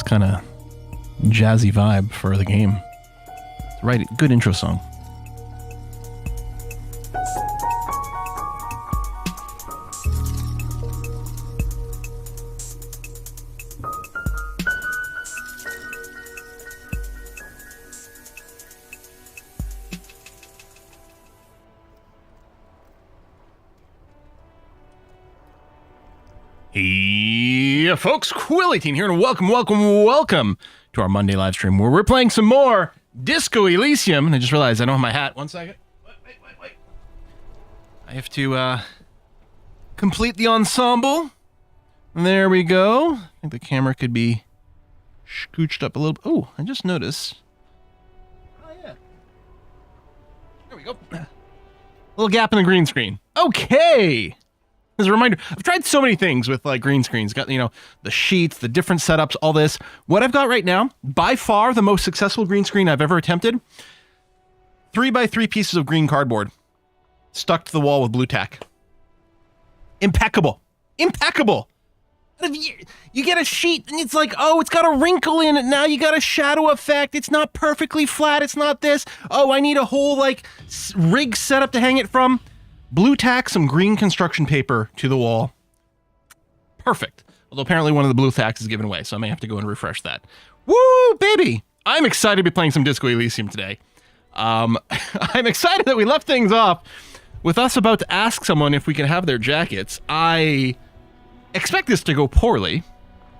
kind of jazzy vibe for the game. Right, good intro song. Yeah, folks, Quill18 here, and welcome to our Monday live stream where we're playing some more Disco Elysium. And I just realized I don't have my hat. 1 second. Wait. I have to complete the ensemble. There we go. I think the camera could be scooched up a little. Oh, I just noticed. Oh, yeah. There we go. Little gap in the green screen. Okay. As a reminder, I've tried so many things with like green screens. Got, the sheets, the different setups, all this. What I've got right now, by far the most successful green screen I've ever attempted. 3x3 pieces of green cardboard stuck to the wall with blue tack. Impeccable. You get a sheet and it's like, oh, it's got a wrinkle in it now. You got a shadow effect. It's not perfectly flat. It's not this. Oh, I need a whole like rig setup to hang it from. Blue tack, some green construction paper to the wall. Perfect. Although apparently one of the blue tacks is given away, so I may have to go and refresh that. Woo, baby! I'm excited to be playing some Disco Elysium today. I'm excited that we left things off with us about to ask someone if we can have their jackets. I expect this to go poorly,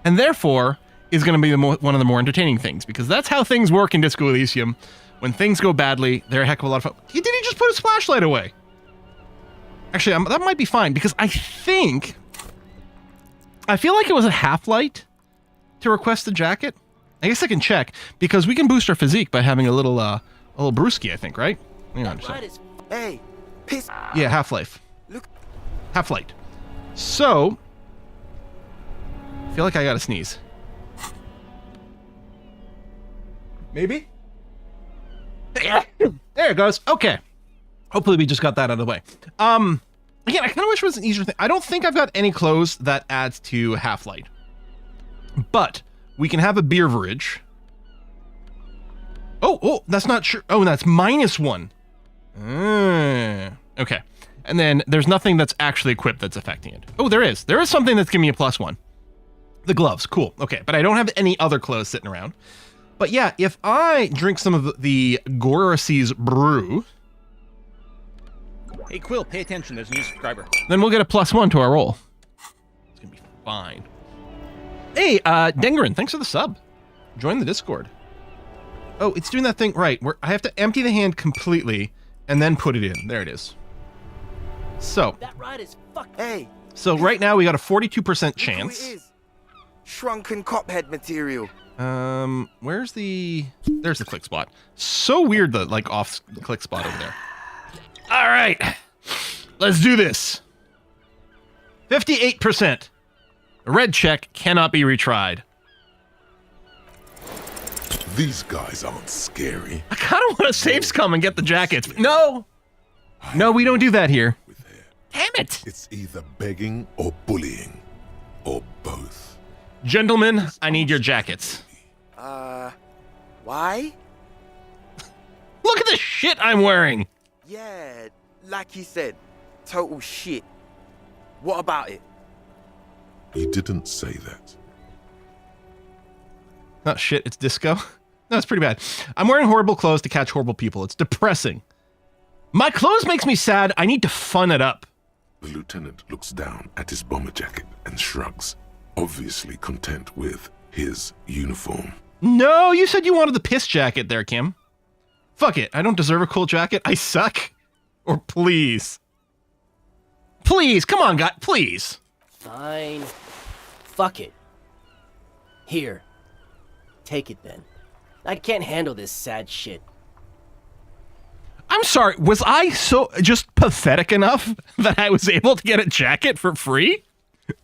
and therefore is going to be one of the more entertaining things, because that's how things work in Disco Elysium. When things go badly, they're a heck of a lot of fun. Did he just put his flashlight away? Actually, that might be fine, because I feel like it was a half-light to request the jacket. I guess I can check, because we can boost our physique by having a little brewski, I think, right? Hang on, hey, piss. Yeah, half-life. Look. Half-light. So, I feel like I gotta sneeze. Maybe? There it goes. Okay. Hopefully we just got that out of the way. Again, I kind of wish it was an easier thing. I don't think I've got any clothes that adds to half-light. But we can have a beverage. Oh, that's not sure. Oh, that's -1. Okay. And then there's nothing that's actually equipped that's affecting it. Oh, there is. There is something that's giving me a +1. The gloves. Cool. Okay. But I don't have any other clothes sitting around. But yeah, if I drink some of the Goros's brew... Hey, Quill, pay attention. There's a new subscriber. Then we'll get a +1 to our roll. It's going to be fine. Hey, Dengerin, thanks for the sub. Join the Discord. Oh, it's doing that thing right, where I have to empty the hand completely and then put it in. There it is. So. That ride is fuck. Hey. So right now we got a 42% chance. It is. Shrunken cophead material. Where's the... There's the click spot. So weird, the, like, off click spot over there. All right, let's do this. 58%. A red check cannot be retried. These guys aren't scary. I kind of want to save scum and get the jackets. No, we don't do that here. Damn it. It's either begging or bullying, or both. Gentlemen, I need your jackets. Why? Look at the shit I'm wearing. Yeah, like he said, total shit. What about it? He didn't say that. Not shit, it's disco. No, it's pretty bad. I'm wearing horrible clothes to catch horrible people. It's depressing. My clothes makes me sad. I need to fun it up. The lieutenant looks down at his bomber jacket and shrugs, obviously content with his uniform. No, you said you wanted the piss jacket there, Kim. Fuck it, I don't deserve a cool jacket. I suck. Or please. Please, come on, guy, please. Fine. Fuck it. Here. Take it then. I can't handle this sad shit. I'm sorry, was I so just pathetic enough that I was able to get a jacket for free?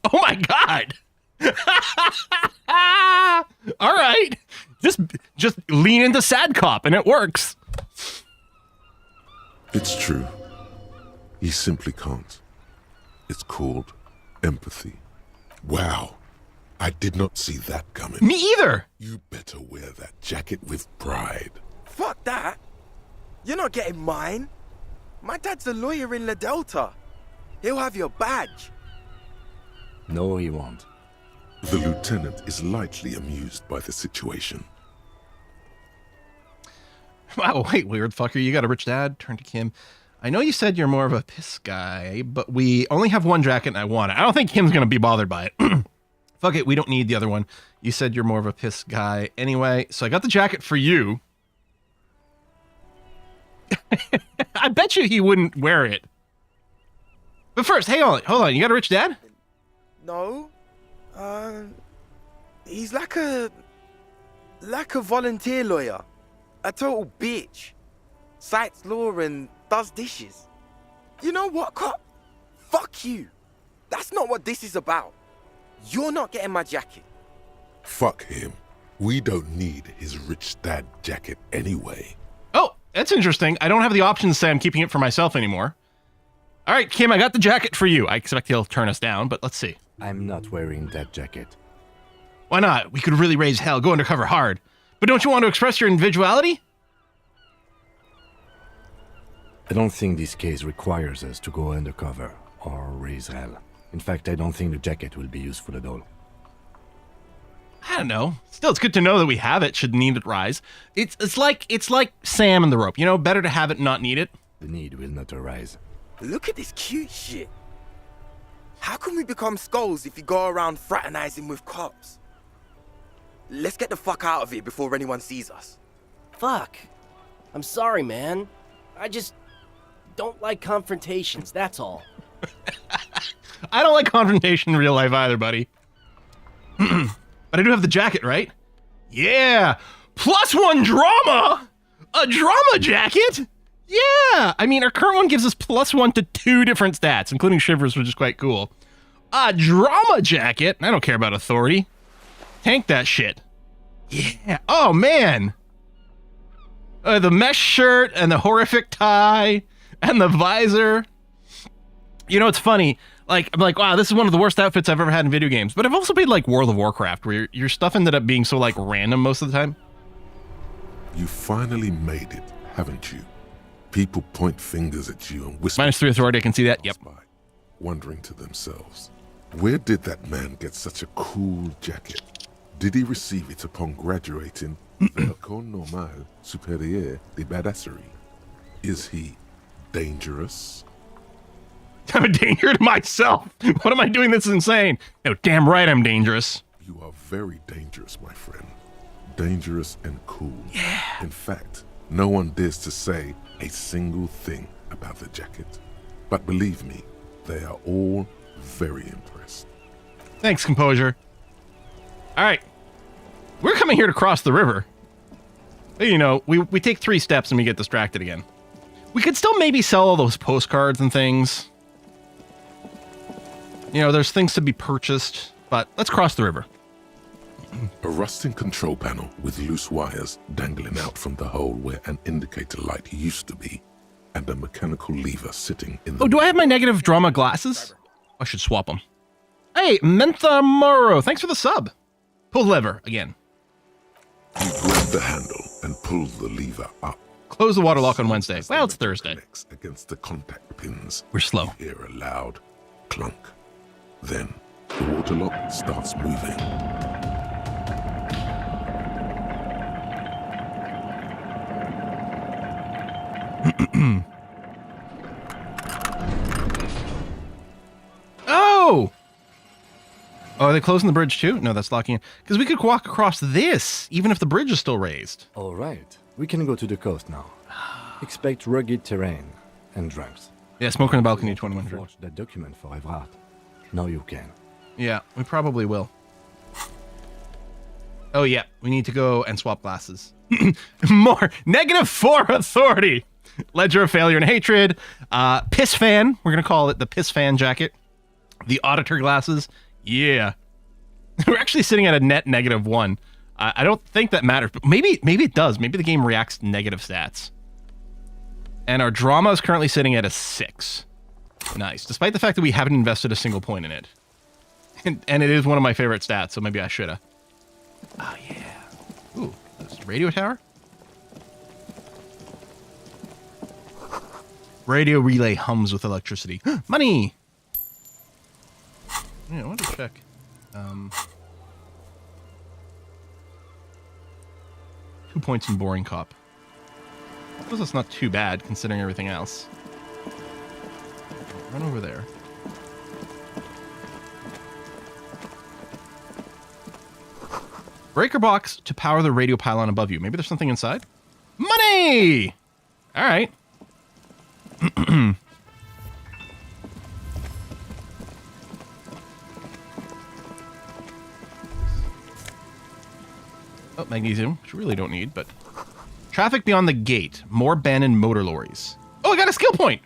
Oh my god. All right. Just lean into sad cop and it works. It's true. He simply can't. It's called empathy. Wow. I did not see that coming. Me either. You better wear that jacket with pride. Fuck that. You're not getting mine. My dad's a lawyer in La Delta. He'll have your badge. No, he won't. The lieutenant is lightly amused by the situation. Wow, wait, weird fucker. You got a rich dad? Turn to Kim. I know you said you're more of a piss guy, but we only have one jacket and I want it. I don't think Kim's going to be bothered by it. Fuck it, we don't need the other one. You said you're more of a piss guy anyway, so I got the jacket for you. I bet you he wouldn't wear it. But first, hey, hold on. You got a rich dad? No. He's like a volunteer lawyer. A total bitch. Cites law and does dishes. You know what, cop? Fuck you. That's not what this is about. You're not getting my jacket. Fuck him. We don't need his rich dad jacket anyway. Oh, that's interesting. I don't have the option to say I'm keeping it for myself anymore. All right, Kim, I got the jacket for you. I expect he'll turn us down, but let's see. I'm not wearing that jacket. Why not? We could really raise hell, go undercover hard. But don't you want to express your individuality? I don't think this case requires us to go undercover or raise hell. In fact, I don't think the jacket will be useful at all. I don't know. Still, it's good to know that we have it should need it rise. It's like Sam and the rope. You know, better to have it and not need it. The need will not arise. Look at this cute shit. How can we become skulls if you go around fraternizing with cops? Let's get the fuck out of here before anyone sees us. Fuck. I'm sorry, man. I just don't like confrontations, that's all. I don't like confrontation in real life either, buddy. But I do have the jacket, right? Yeah! +1 drama! A drama jacket? Yeah! I mean, our current one gives us +1 to 2 different stats, including shivers, which is quite cool. A drama jacket? I don't care about authority. Tank that shit. Yeah. Oh, man! The mesh shirt and the horrific tie and the visor. You know, it's funny. Like, I'm like, wow, this is one of the worst outfits I've ever had in video games. But I've also played, like, World of Warcraft, where your stuff ended up being so, like, random most of the time. You finally made it, haven't you? People point fingers at you and whisper. -3 authority, I can see that. Yep. By, wondering to themselves, where did that man get such a cool jacket? Did he receive it upon graduating the École Normale Supérieure de Badasserie? Is he dangerous? I'm a danger to myself. What am I doing that's insane? No, damn right I'm dangerous. You are very dangerous, my friend. Dangerous and cool. Yeah. In fact, no one dares to say a single thing about the jacket. But believe me, they are all very impressed. Thanks, composure. All right. We're coming here to cross the river. But, you know, we take 3 steps and we get distracted again. We could still maybe sell all those postcards and things. You know, there's things to be purchased, but let's cross the river. A rusting control panel with loose wires dangling out from the hole where an indicator light used to be, and a mechanical lever sitting in the... Oh, do I have my negative drama glasses? I should swap them. Hey, Mentha Morrow, thanks for the sub. Pull the lever again. You grab the handle and pull the lever up. Close the water lock on Wednesday. As the Well, it's lever Thursday. connects against the contact pins. We're slow. You hear a loud clunk. Then the water lock starts moving. Oh! Oh, are they closing the bridge too? No, that's locking in. Because we could walk across this, even if the bridge is still raised. All right, we can go to the coast now. Expect rugged terrain and drunks. Yeah, smoke on the balcony, 2100. Forge that document for Everard. Now you can. Yeah, we probably will. Oh yeah, we need to go and swap glasses. More -4 authority. Ledger of failure and hatred. Piss fan. We're gonna call it the piss fan jacket. The auditor glasses. Yeah. We're actually sitting at a net -1. I don't think that matters, but maybe it does. Maybe the game reacts to negative stats. And our drama is currently sitting at a 6. Nice. Despite the fact that we haven't invested a single point in it. And it is one of my favorite stats, so maybe I shoulda. Oh, yeah. Ooh, this radio tower? Radio relay hums with electricity. Money! Yeah, I want to check. 2 points in boring cop. I suppose that's not too bad, considering everything else. Run over there. Breaker box to power the radio pylon above you. Maybe there's something inside? Money! Alright. Oh, magnesium, which we really don't need, but... Traffic beyond the gate. More abandoned motor lorries. Oh, I got a skill point!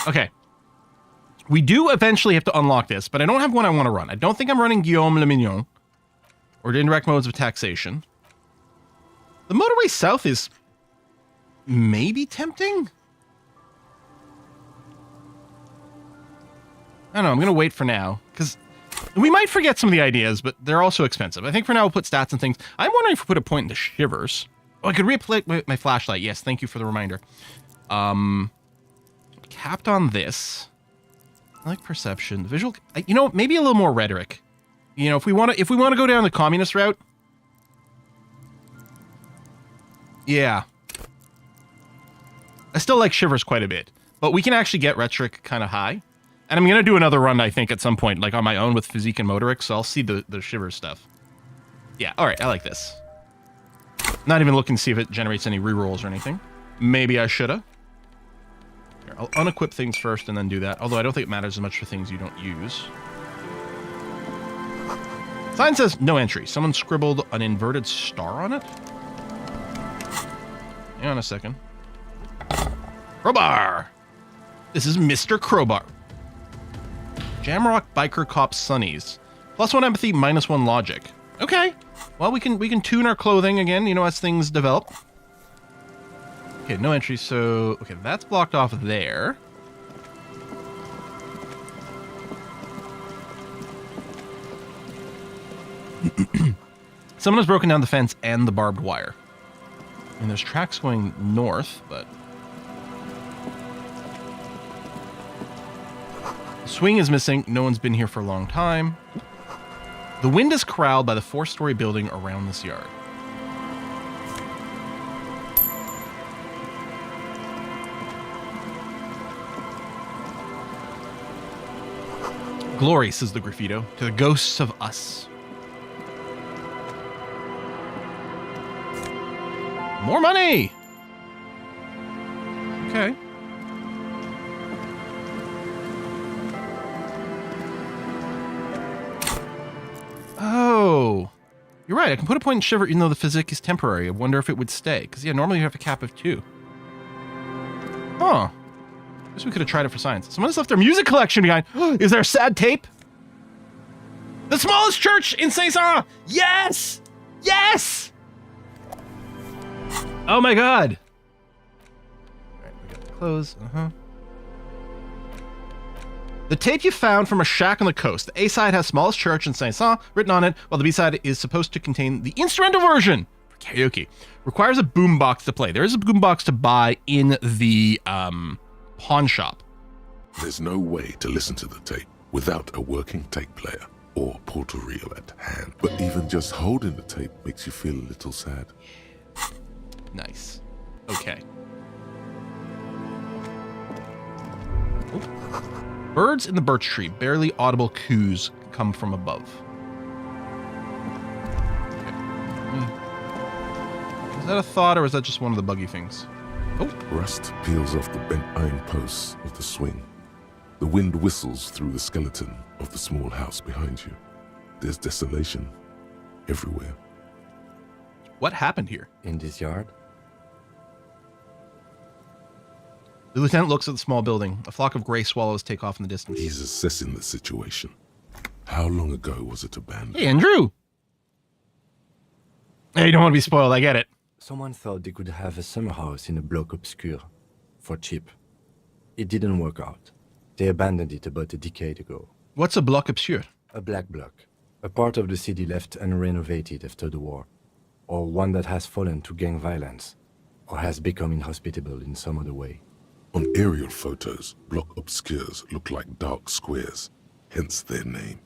Okay. We do eventually have to unlock this, but I don't have one I want to run. I don't think I'm running Guillaume Le Mignon. Or the indirect modes of taxation. The motorway south is... maybe tempting? I don't know, I'm going to wait for now, because... we might forget some of the ideas, but they're also expensive. I think for now we'll put stats and things. I'm wondering if we put a point into shivers. Oh, I could replay my flashlight. Yes, thank you for the reminder. Capped on this. I like perception. The visual, you know, maybe a little more rhetoric. You know, if we want to go down the communist route. Yeah. I still like shivers quite a bit, but we can actually get rhetoric kind of high. And I'm going to do another run, I think, at some point, like on my own with physique and motoric, so I'll see the shivers stuff. Yeah, alright, I like this. Not even looking to see if it generates any rerolls or anything. Maybe I shoulda. Here, I'll unequip things first and then do that, although I don't think it matters as much for things you don't use. Sign says no entry. Someone scribbled an inverted star on it? Hang on a second. Crowbar! This is Mr. Crowbar. Jamrock Biker Cop Sunnies. +1 empathy, -1 logic. Okay. Well, we can tune our clothing again, you know, as things develop. Okay, no entry, so... okay, that's blocked off there. Someone has broken down the fence and the barbed wire. And there's tracks going north, but... the swing is missing. No one's been here for a long time. The wind is corralled by the 4-story building around this yard. Glory, says the graffito, to the ghosts of us. More money! Okay. Oh. You're right, I can put a point in shiver even though the physique is temporary. I wonder if it would stay. Because, yeah, normally you have a cap of 2. Huh. Guess we could have tried it for science. Someone has left their music collection behind. Is there a sad tape? The smallest church in Saint-Saëns! Yes! Yes! Oh my god! Alright, we got the clothes. The tape you found from a shack on the coast. The A-side has smallest church in Saint-Saëns written on it, while the B-side is supposed to contain the instrumental version for karaoke. Requires a boombox to play. There is a boombox to buy in the pawn shop. There's no way to listen to the tape without a working tape player or portal reel at hand. But even just holding the tape makes you feel a little sad. Nice. Okay. Birds in the birch tree. Barely audible coos come from above. Okay. Is that a thought, or is that just one of the buggy things? Oh. Rust peels off the bent iron posts of the swing. The wind whistles through the skeleton of the small house behind you. There's desolation everywhere. What happened here? In this yard? The lieutenant looks at the small building. A flock of gray swallows take off in the distance. He's assessing the situation. How long ago was it abandoned? Hey, Andrew! Hey, you don't want to be spoiled, I get it. Someone thought they could have a summer house in a bloc obscur for cheap. It didn't work out. They abandoned it about a decade ago. What's a bloc obscur? A black block. A part of the city left unrenovated after the war. Or one that has fallen to gang violence. Or has become inhospitable in some other way. On aerial photos, block obscures look like dark squares, hence their name.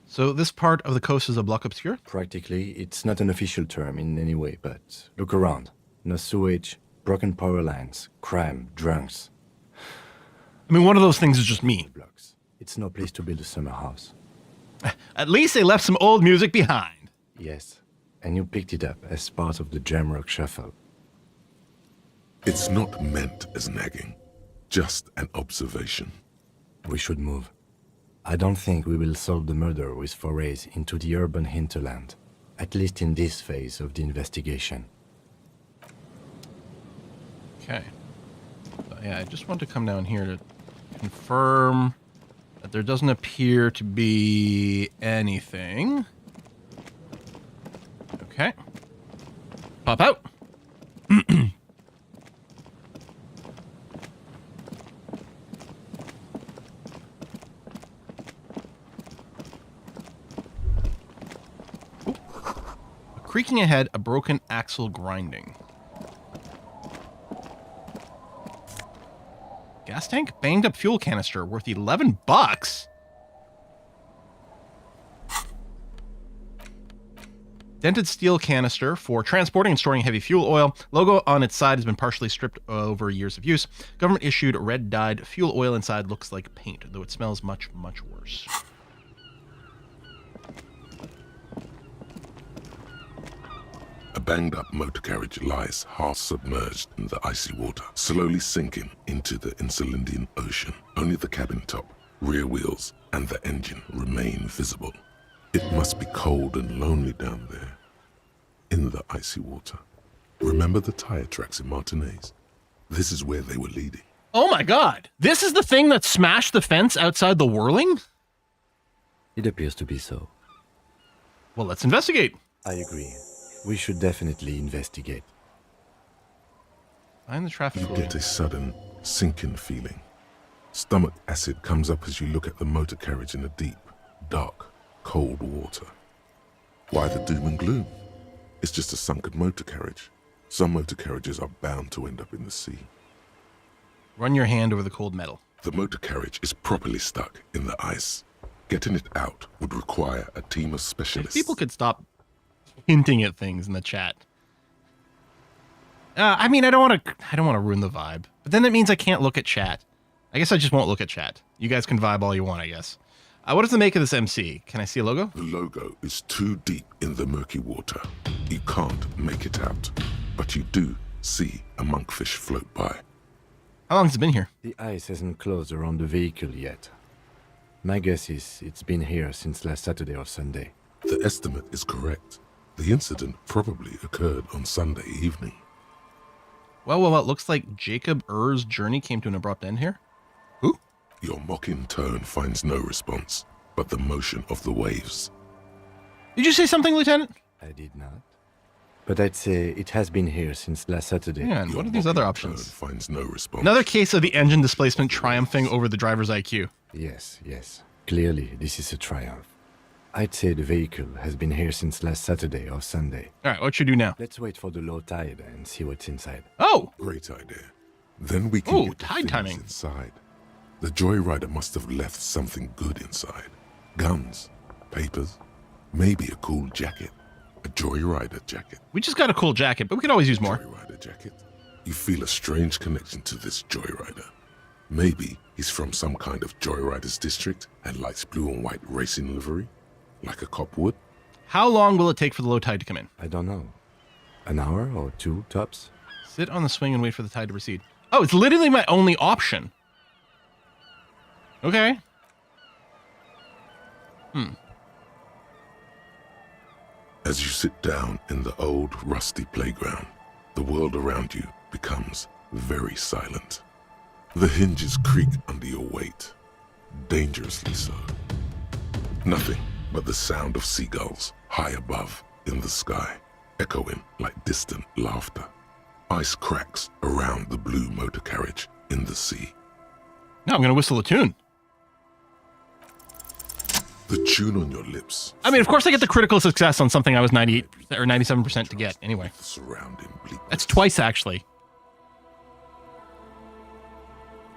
So this part of the coast is a bloc obscur? Practically, it's not an official term in any way, but look around. No sewage, broken power lines, crime, drunks. I mean, one of those things is just me. Blocks. It's no place to build a summer house. At least they left some old music behind. Yes, and you picked it up as part of the jam rock shuffle. It's not meant as nagging, just an observation. We should move. I don't think we will solve the murder with forays into the urban hinterland, at least in this phase of the investigation. Okay. So, yeah, I just want to come down here to confirm that there doesn't appear to be anything. Okay. Pop out. Creaking ahead, a broken axle grinding. Gas tank? Banged up fuel canister worth $11. Dented steel canister for transporting and storing heavy fuel oil. Logo on its side has been partially stripped over years of use. Government issued red dyed fuel oil inside looks like paint, though it smells much, much worse. A banged-up motor carriage lies half-submerged in the icy water, slowly sinking into the Insulindian Ocean. Only the cabin top, rear wheels, and the engine remain visible. It must be cold and lonely down there, in the icy water. Remember the tire tracks in Martinez? This is where they were leading. Oh my god! This is the thing that smashed the fence outside the whirling? It appears to be so. Well, let's investigate. I agree. We should definitely investigate. Find the traffic You light. get a sudden, sinking feeling. Stomach acid comes up as you look at the motor carriage in the deep, dark, cold water. Why the doom and gloom? It's just a sunken motor carriage. Some motor carriages are bound to end up in the sea. Run your hand over the cold metal. The motor carriage is properly stuck in the ice. Getting it out would require a team of If specialists. people could stop hinting at things in the chat. I mean, I don't want to ruin the vibe, but then that means I can't look at chat. I guess I just won't look at chat. You guys can vibe all you want, I guess. What does it make of this MC? Can I see a logo? The logo is too deep in the murky water. You can't make it out, but you do see a monkfish float by. How long has it been here? The ice hasn't closed around the vehicle yet. My guess is it's been here since last Saturday or Sunday. The estimate is correct. The incident probably occurred on Sunday evening. Well, it looks like Jacob Er's journey came to an abrupt end here. Who? Your mocking tone finds no response, but the motion of the waves. Did you say something, Lieutenant? I did not. But I'd say it has been here since last Saturday. Yeah, and Your what are these other mocking options? tone finds no response. Another case of the engine displacement triumphing over the driver's IQ. Yes. Clearly, this is a triumph. I'd say the vehicle has been here since last Saturday or Sunday. All right, what should we do now? Let's wait for the low tide and see what's inside. Oh! Great idea. Then we can Ooh, get the tide things timing. inside. The joyrider must have left something good inside. Guns, papers, maybe a cool jacket. A joyrider jacket. We just got a cool jacket, but we could always use more. Joyrider jacket. You feel a strange connection to this joyrider. Maybe he's from some kind of joyriders district and likes blue and white racing livery, like a cop would. How long will it take for the low tide to come in? I don't know. An hour or two, tops? Sit on the swing and wait for the tide to recede. Oh, it's literally my only option. Okay. As you sit down in the old rusty playground, the world around you becomes very silent. The hinges creak under your weight, dangerously so. Nothing but the sound of seagulls high above in the sky, echoing like distant laughter. Ice cracks around the blue motor carriage in the sea. Now I'm going to whistle a tune. The tune on your lips. I mean, of course I get the critical success on something I was 98 or 97% to get anyway. The surrounding bleakness. That's twice, actually.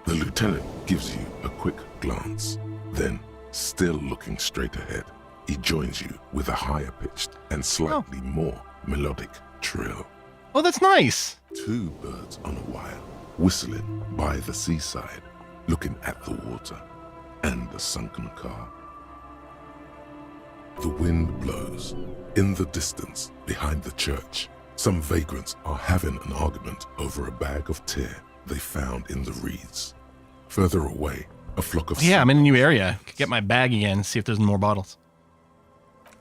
The lieutenant gives you a quick glance. Then, still looking straight ahead, he joins you with a higher pitched and slightly more melodic trill. Oh, that's nice. Two birds on a wire, whistling by the seaside, looking at the water and the sunken car. The wind blows. In the distance, behind the church, some vagrants are having an argument over a bag of tear they found in the reeds. Further away, a flock of Yeah, I'm in a new area. Could get my bag again and see if there's more bottles.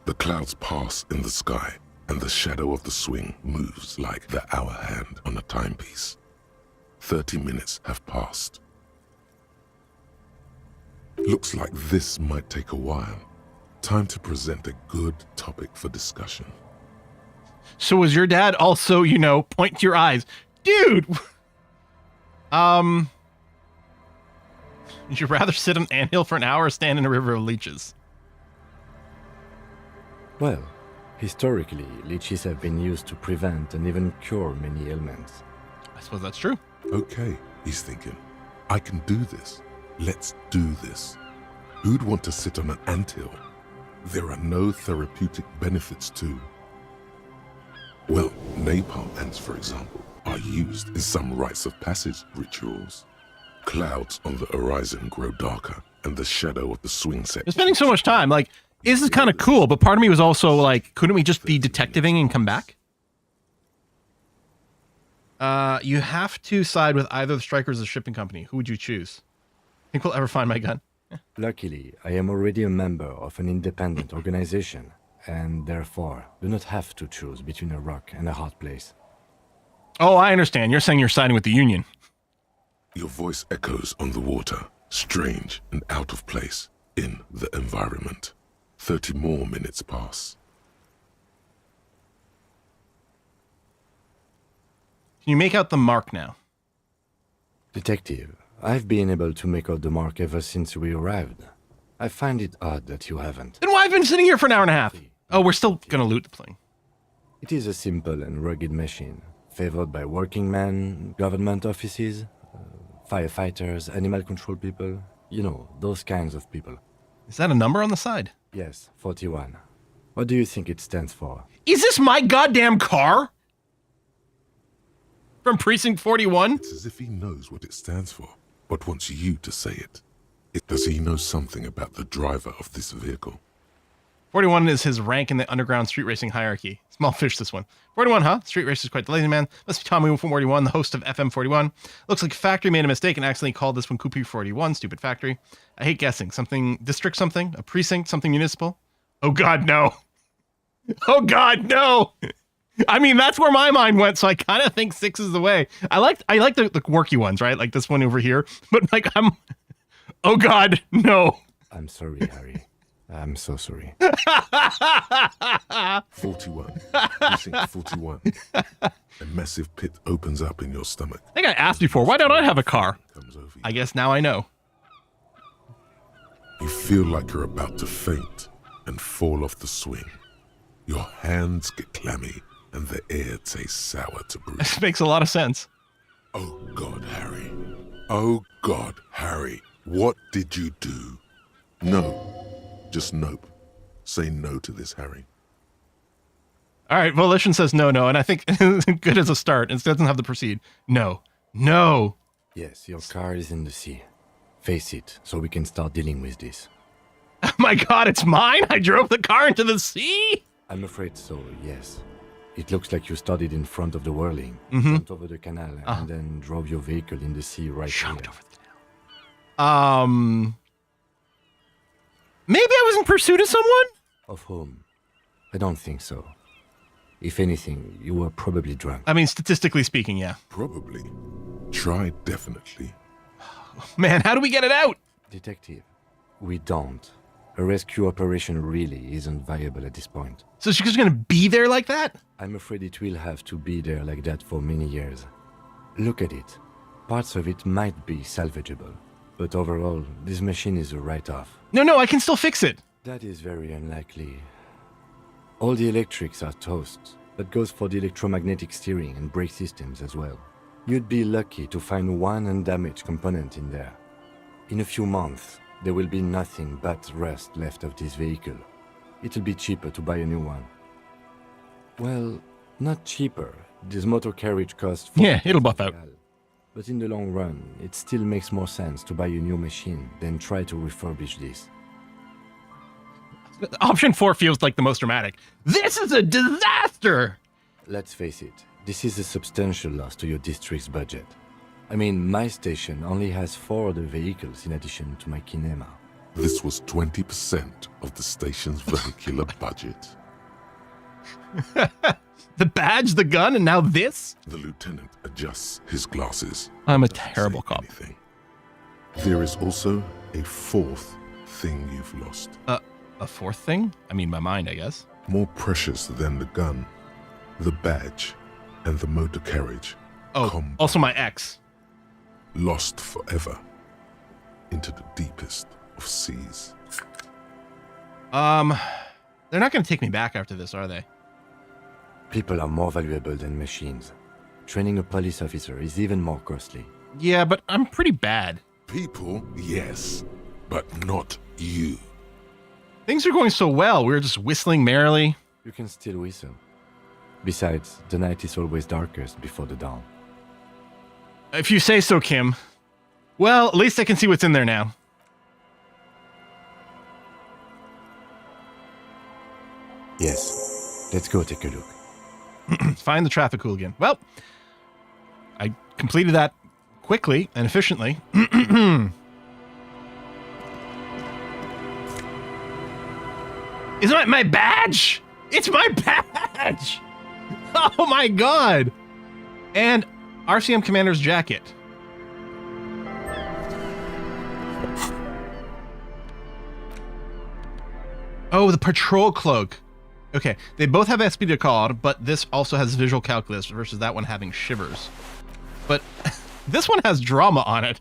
The clouds pass in the sky, and the shadow of the swing moves like the hour hand on a timepiece. 30 minutes have passed. Looks like this might take a while. Time to present a good topic for discussion. So was your dad also, you know, point to your eyes? Dude! Would you rather sit on an anthill for an hour or stand in a river of leeches? Well, historically, leeches have been used to prevent and even cure many ailments. I suppose that's true. Okay, he's thinking. I can do this. Let's do this. Who'd want to sit on an anthill? There are no therapeutic benefits to. Well, napalm ants, for example, are used in some rites of passage rituals. Clouds on the horizon grow darker, and the shadow of the swing set. You're spending so much time. Like, this is kind of cool, but part of me was also like, couldn't we just be detectiving and come back? You have to side with either the strikers or the shipping company. Who would you choose? Think we'll ever find my gun? Luckily, I am already a member of an independent organization, and therefore do not have to choose between a rock and a hard place. Oh, I understand. You're saying you're siding with the Union. Your voice echoes on the water, strange and out of place in the environment. 30 more minutes pass. Can you make out the mark now? Detective, I've been able to make out the mark ever since we arrived. I find it odd that you haven't. Then why have I been sitting here for an hour and a half? Oh, we're still gonna loot the plane. It is a simple and rugged machine, favored by working men, government offices, firefighters, animal control people. You know, those kinds of people. Is that a number on the side? Yes, 41. What do you think it stands for? Is this my goddamn car? From Precinct 41? It's as if he knows what it stands for, but wants you to say it. Does he know something about the driver of this vehicle? 41 is his rank in the underground street racing hierarchy. Small fish, this one. 41, huh? Street race is quite the lazy man. Must be Tommy from 41, the host of FM 41. Looks like Factory made a mistake and accidentally called this one Coopy 41. Stupid Factory. I hate guessing. Something district something? A precinct? Something municipal? Oh God, no. Oh God, no. I mean, that's where my mind went, so I kind of think 6 is the way. I like the quirky ones, right? Like this one over here. But like oh God, no. I'm sorry, Harry. I'm so sorry. 41. Precinct 41. A massive pit opens up in your stomach. I think I asked before, why don't I have a car? Comes over you. I guess now I know. You feel like you're about to faint and fall off the swing. Your hands get clammy and the air tastes sour to breathe. This makes a lot of sense. Oh God, Harry. Oh God, Harry. What did you do? No. Just nope. Say no to this, Harry. All right, Volition says no, and I think good as a start. It doesn't have to proceed. No. No. Yes, your car is in the sea. Face it, so we can start dealing with this. Oh my God, it's mine? I drove the car into the sea? I'm afraid so, yes. It looks like you started in front of the whirling, Mm-hmm. jumped over the canal, and then drove your vehicle in the sea right Jumped here. over the canal. Maybe I was in pursuit of someone? Of whom? I don't think so. If anything, you were probably drunk. I mean, statistically speaking, yeah. Probably. Try definitely. Man, how do we get it out? Detective, we don't. A rescue operation really isn't viable at this point. So she's just gonna be there like that? I'm afraid it will have to be there like that for many years. Look at it. Parts of it might be salvageable, but overall, this machine is a write-off. No, I can still fix it. That is very unlikely. All the electrics are toast. That goes for the electromagnetic steering and brake systems as well. You'd be lucky to find one undamaged component in there. In a few months, there will be nothing but rust left of this vehicle. It'll be cheaper to buy a new one. Well, not cheaper. This motor carriage costs... Yeah, it'll buff out. But in the long run, it still makes more sense to buy a new machine than try to refurbish this. Option 4 feels like the most dramatic. This is a disaster! Let's face it, this is a substantial loss to your district's budget. I mean, my station only has 4 other vehicles in addition to my kinema. This was 20% of the station's vehicular budget. The badge, the gun, and now this? The lieutenant adjusts his glasses. I'm a Doesn't terrible say cop. anything. There is also a fourth thing you've lost. A fourth thing? I mean, my mind, I guess. More precious than the gun, the badge, and the motor carriage. Oh, also my ex. Lost forever into the deepest of seas. They're not going to take me back after this, are they? People are more valuable than machines. Training a police officer is even more costly. Yeah, but I'm pretty bad. People, yes, but not you. Things are going so well. We were just whistling merrily. You can still whistle. Besides, the night is always darkest before the dawn. If you say so, Kim. Well, at least I can see what's in there now. Yes. Let's go take a look. Find the traffic hooligan. Well, I completed that quickly and efficiently. Is it my badge? It's my badge! Oh my god! And RCM Commander's jacket. Oh, the patrol cloak. Okay, they both have esprit de corps, but this also has visual calculus versus that one having shivers. But this one has drama on it.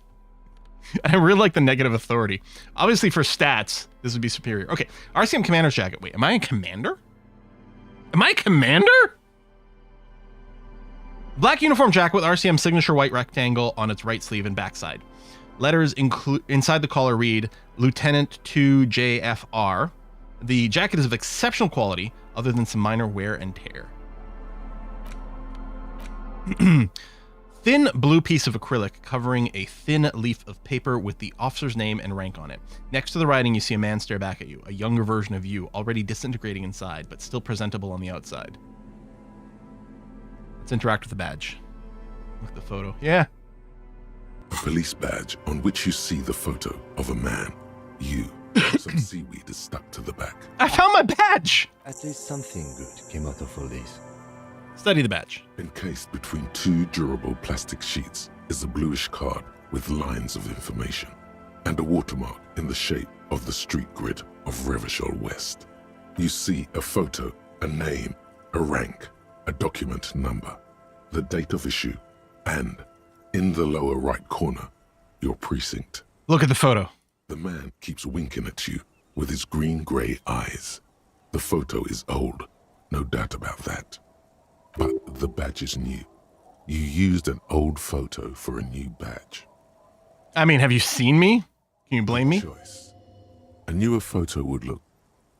And I really like the negative authority. Obviously, for stats, this would be superior. Okay, RCM Commander's jacket. Wait, am I a commander? Am I a commander? Black uniform jacket with RCM signature white rectangle on its right sleeve and backside. Letters inside the collar read Lieutenant 2 JFR. The jacket is of exceptional quality, other than some minor wear and tear. Thin blue piece of acrylic covering a thin leaf of paper with the officer's name and rank on it. Next to the writing, you see a man stare back at you, a younger version of you, already disintegrating inside, but still presentable on the outside. Let's interact with the badge. Look at the photo. Yeah. A police badge on which you see the photo of a man. You. Some seaweed is stuck to the back. I found my badge! At least something good came out of all this. Study the badge. Encased between 2 durable plastic sheets is a bluish card with lines of information and a watermark in the shape of the street grid of Revachol West. You see a photo, a name, a rank, a document number, the date of issue, and, in the lower right corner, your precinct. Look at the photo. The man keeps winking at you with his green-gray eyes. The photo is old, no doubt about that. But the badge is new. You used an old photo for a new badge. I mean, have you seen me? Can you blame me? Choice. A newer photo would look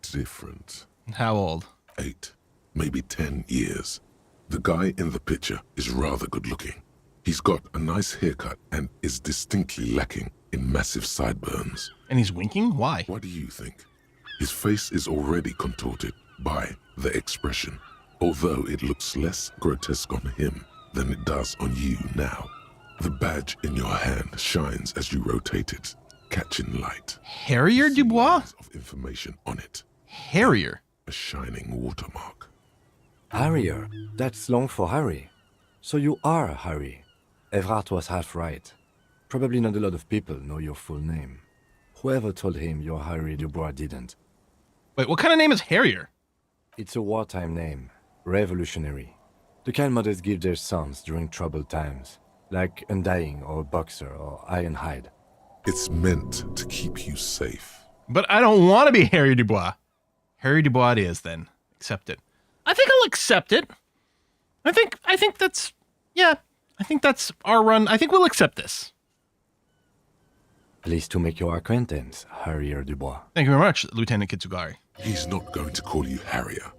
different. How old? 8, maybe 10 years. The guy in the picture is rather good looking. He's got a nice haircut and is distinctly lacking in massive sideburns. And he's winking? Why? What do you think? His face is already contorted by the expression, although it looks less grotesque on him than it does on you now. The badge in your hand shines as you rotate it, catching light. Harrier You see Dubois? lines of information on it, Harrier? a shining watermark. Harrier. That's long for Harry. So you are Harry. Evrard was half right. Probably not a lot of people know your full name. Whoever told him you're Harry Dubois didn't. Wait, what kind of name is Harrier? It's a wartime name. Revolutionary. The kind mothers give their sons during troubled times. Like Undying or Boxer or Ironhide. It's meant to keep you safe. But I don't want to be Harry Dubois. Harry Dubois it is then. Accept it. I think I'll accept it. I think that's, yeah, I think that's our run. I think we'll accept this. Pleased to make your acquaintance, Harrier Dubois. Thank you very much, Lieutenant Kitsugari. He's not going to call you Harrier.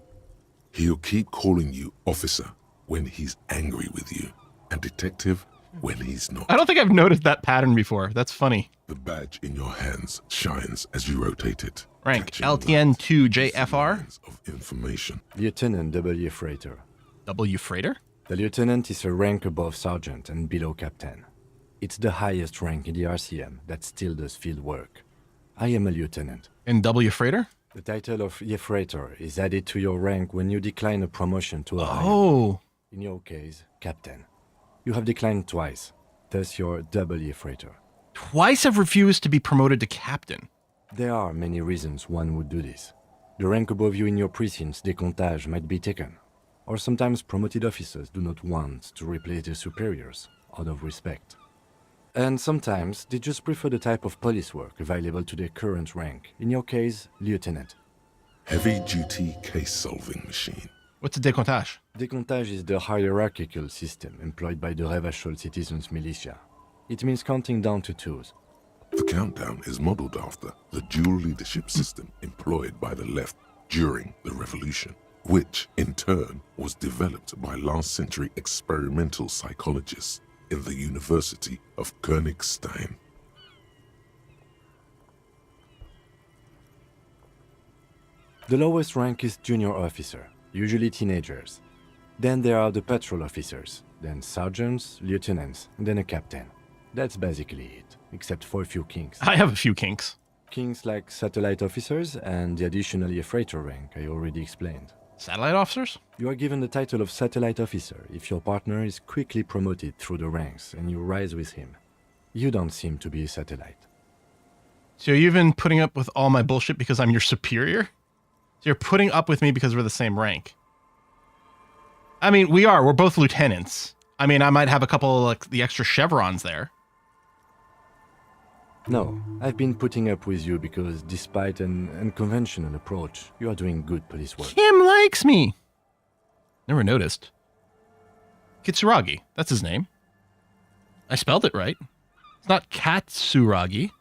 He'll keep calling you officer when he's angry with you, and detective when he's not. I don't think I've noticed that pattern before. That's funny. The badge in your hands shines as you rotate it. Rank catching LTN2 light JFR. lines of information. Lieutenant W. Freighter. W Freighter? The lieutenant is a rank above sergeant and below captain. It's the highest rank in the RCM that still does field work. I am a lieutenant. And W Freighter? The title of Freighter is added to your rank when you decline a promotion to a higher. Oh. In your case, captain. You have declined twice, thus you're W Freighter. Twice I've refused to be promoted to captain. There are many reasons one would do this. The rank above you in your precinct's décomptage might be taken, or sometimes promoted officers do not want to replace their superiors, out of respect. And sometimes they just prefer the type of police work available to their current rank, in your case, lieutenant. Heavy-duty case-solving machine. What's a décomptage? Décomptage is the hierarchical system employed by the Revachol Citizens Militia. It means counting down to twos. The countdown is modeled after the dual leadership system employed by the left during the revolution, which in turn was developed by last-century experimental psychologists in the University of Königstein. The lowest rank is junior officer, usually teenagers. Then there are the patrol officers, then sergeants, lieutenants, and then a captain. That's basically it, except for a few kinks. I have a few kinks. Kinks like satellite officers and the additionally a freighter rank I already explained. Satellite officers? You are given the title of satellite officer if your partner is quickly promoted through the ranks and you rise with him. You don't seem to be a satellite. So you've been putting up with all my bullshit because I'm your superior? So you're putting up with me because we're the same rank? I mean, we're both lieutenants. I mean, I might have a couple of, like, the extra chevrons there. No, I've been putting up with you because despite an unconventional approach, you are doing good police work. Kim likes me. Never noticed. Kitsuragi, that's his name. I spelled it right. It's not Katsuragi.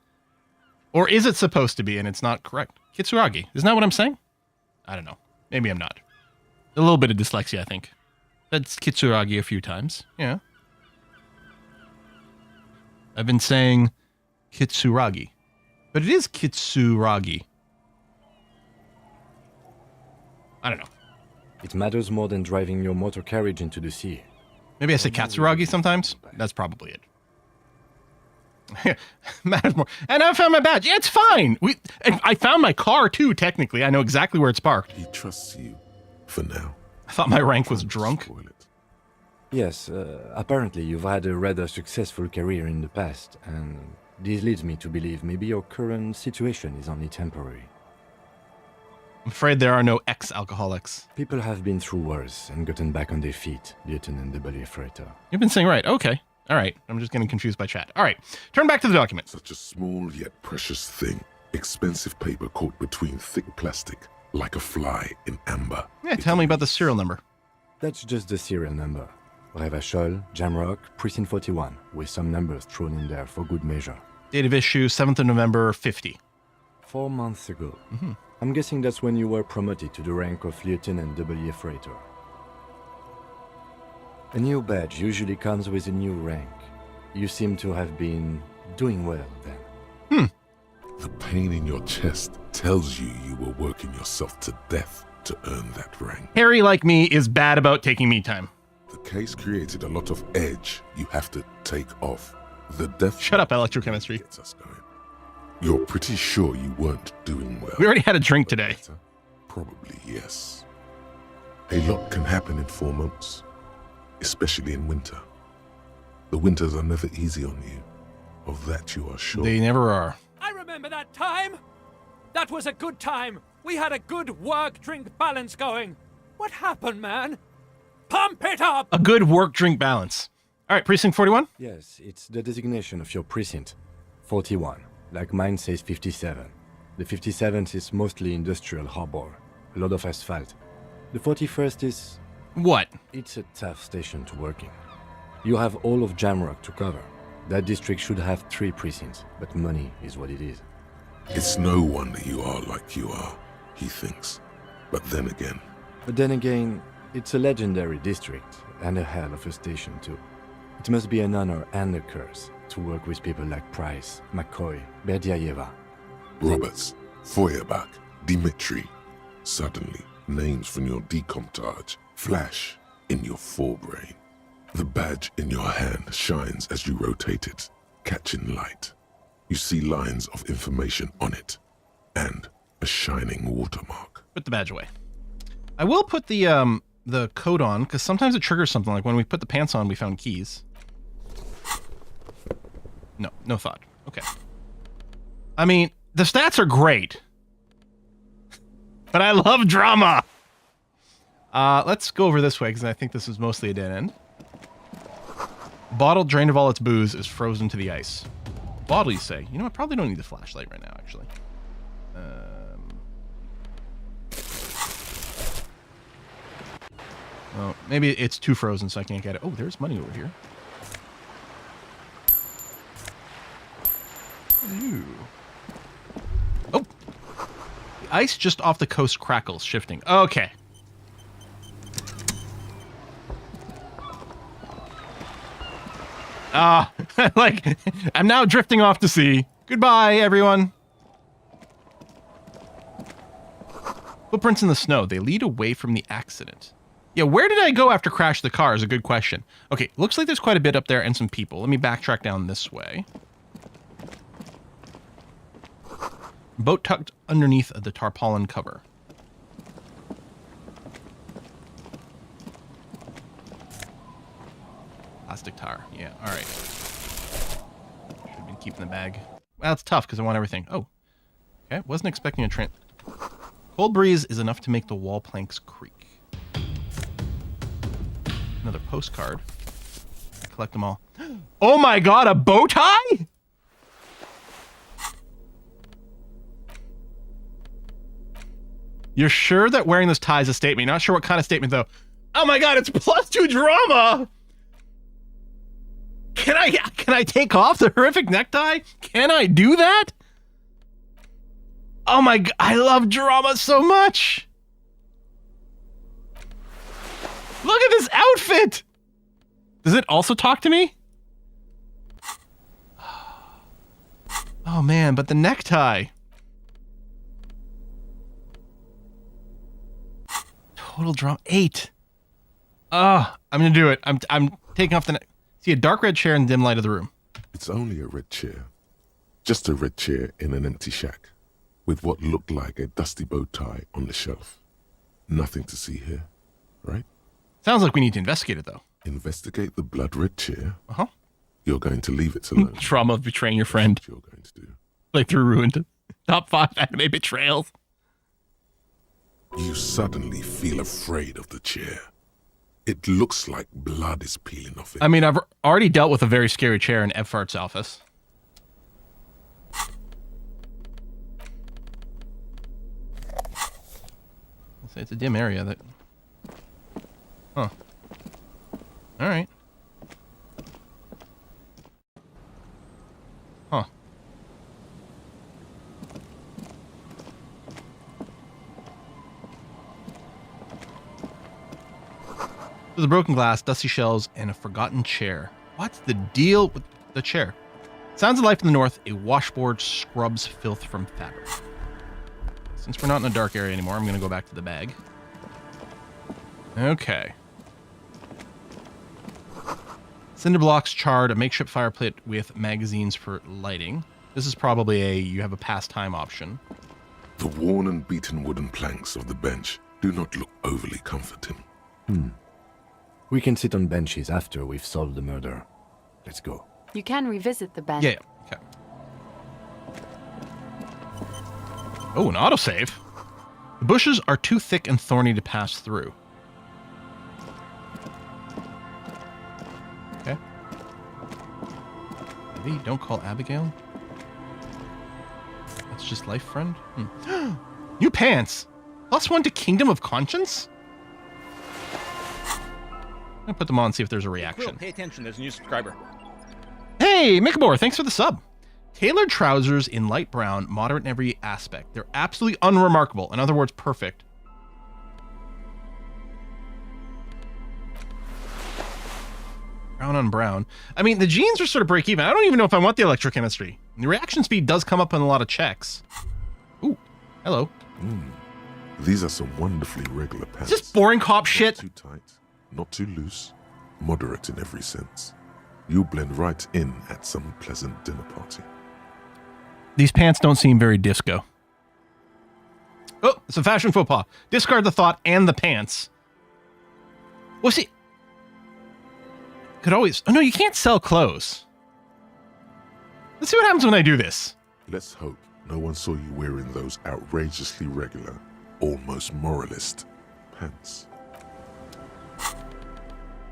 Or is it supposed to be and it's not correct? Kitsuragi, isn't that what I'm saying? I don't know. Maybe I'm not. A little bit of dyslexia, I think. That's Kitsuragi a few times. Yeah. I've been saying Kitsuragi. But it is Kitsuragi. I don't know. It matters more than driving your motor carriage into the sea. Maybe I say Katsuragi sometimes. That's probably it. Matters more. And I found my badge. Yeah, it's fine. I found my car too, technically. I know exactly where it's parked. He trusts you for now. I thought my rank was drunk. Spoil it. Yes, apparently you've had a rather successful career in the past, and this leads me to believe maybe your current situation is only temporary. I'm afraid there are no ex-alcoholics. People have been through worse and gotten back on their feet, Lieutenant W. Freighter. You've been saying right. Okay. All right. I'm just getting confused by chat. All right. Turn back to the document. Such a small yet precious thing. Expensive paper caught between thick plastic, like a fly in amber. Yeah, tell me about the serial number. That's just the serial number. Revachol, Jamrock, Precinct 41, with some numbers thrown in there for good measure. Date of issue, 7th of November, 50. 4 months ago. I'm guessing that's when you were promoted to the rank of Lieutenant W. Freighter. A new badge usually comes with a new rank. You seem to have been doing well then. The pain in your chest tells you you were working yourself to death to earn that rank. Harry, like me, is bad about taking me time. The case created a lot of edge you have to take off. The death Shut up, electrochemistry. gets us going. You're pretty sure you weren't doing well. We already had a drink today. Probably yes. A lot can happen in 4 months, especially in winter. The winters are never easy on you. Of that you are sure. They never are. I remember that time. That was a good time. We had a good work-drink balance going. What happened, man? Pump it up! A good work-drink balance. All right, Precinct 41? Yes, it's the designation of your precinct. 41. Like mine says 57. The 57th is mostly industrial harbor. A lot of asphalt. The 41st is... What? It's a tough station to work in. You have all of Jamrock to cover. That district should have 3 precincts, but money is what it is. It's no wonder you are like you are, he thinks. But then again, it's a legendary district, and a hell of a station too. It must be an honor and a curse to work with people like Price, McCoy, Berdiayeva. Roberts, Feuerbach, Dimitri. Suddenly, names from your decomptage flash in your forebrain. The badge in your hand shines as you rotate it, catching light. You see lines of information on it, and a shining watermark. Put the badge away. I will put the coat on, because sometimes it triggers something, like when we put the pants on, we found keys. No thought. Okay. I mean, the stats are great. But I love drama! Let's go over this way, because I think this is mostly a dead end. Bottle drained of all its booze is frozen to the ice. Bottle, you say? You know, I probably don't need the flashlight right now, actually. Oh, maybe it's too frozen, so I can't get it. Oh, there's money over here. Ooh. Oh! The ice just off the coast crackles, shifting. Okay. Like, I'm now drifting off to sea. Goodbye, everyone. Footprints in the snow. They lead away from the accident. Yeah, where did I go after crash the car is a good question. Okay, looks like there's quite a bit up there and some people. Let me backtrack down this way. Boat tucked underneath the tarpaulin cover. Plastic tire. Yeah, all right. Should have been keeping the bag. Well, it's tough because I want everything. Oh, okay. Wasn't expecting a train. Cold breeze is enough to make the wall planks creak. Another postcard. Collect them all. Oh my god, a bow tie? You're sure that wearing this tie is a statement? You're not sure what kind of statement, though. Oh my god, it's +2 drama! Can I take off the horrific necktie? Can I do that? Oh my god, I love drama so much! Look at this outfit! Does it also talk to me? Oh man, but the necktie. Total drama. 8. I'm gonna do it. I'm taking off the neck. See a dark red chair in the dim light of the room. It's only a red chair. Just a red chair in an empty shack, with what looked like a dusty bow tie on the shelf. Nothing to see here, right? Sounds like we need to investigate it, though. Investigate the blood red chair? Uh-huh. You're going to leave it alone. Trauma of betraying your friend. That's what you're going to do. Playthrough ruined. Top 5 anime betrayals. You suddenly feel afraid of the chair. It looks like blood is peeling off it. I mean, I've already dealt with a very scary chair in Evfart's office. It's a dim area that... Huh. Alright. Huh. There's a broken glass, dusty shelves, and a forgotten chair. What's the deal with the chair? Sounds of life in the north, a washboard scrubs filth from fabric. Since we're not in a dark area anymore, I'm going to go back to the bag. Okay. Cinder blocks charred, a makeshift fire pit with magazines for lighting. This is probably you have a pastime option. The worn and beaten wooden planks of the bench do not look overly comforting. We can sit on benches after we've solved the murder. Let's go. You can revisit the bench. Yeah, okay. Oh, an autosave. The bushes are too thick and thorny to pass through. Okay. Maybe don't call Abigail. just life friend. New pants. +1 to Kingdom of Conscience? I'm gonna put them on, see if there's a reaction. Pay attention, there's a new subscriber. Hey, Mikabor, thanks for the sub. Tailored trousers in light brown, moderate in every aspect. They're absolutely unremarkable. In other words, perfect. Brown on brown. I mean, the jeans are sort of break even. I don't even know if I want the electrochemistry. The reaction speed does come up in a lot of checks. Ooh, hello. These are some wonderfully regular pants. Is this boring cop shit? Not too tight, not too loose, moderate in every sense. You'll blend right in at some pleasant dinner party. These pants don't seem very disco. Oh, it's a fashion faux pas. Discard the thought and the pants. Well, see... Could always... Oh, no, you can't sell clothes. Let's see what happens when I do this. Let's hope no one saw you wearing those outrageously regular, almost moralist pants.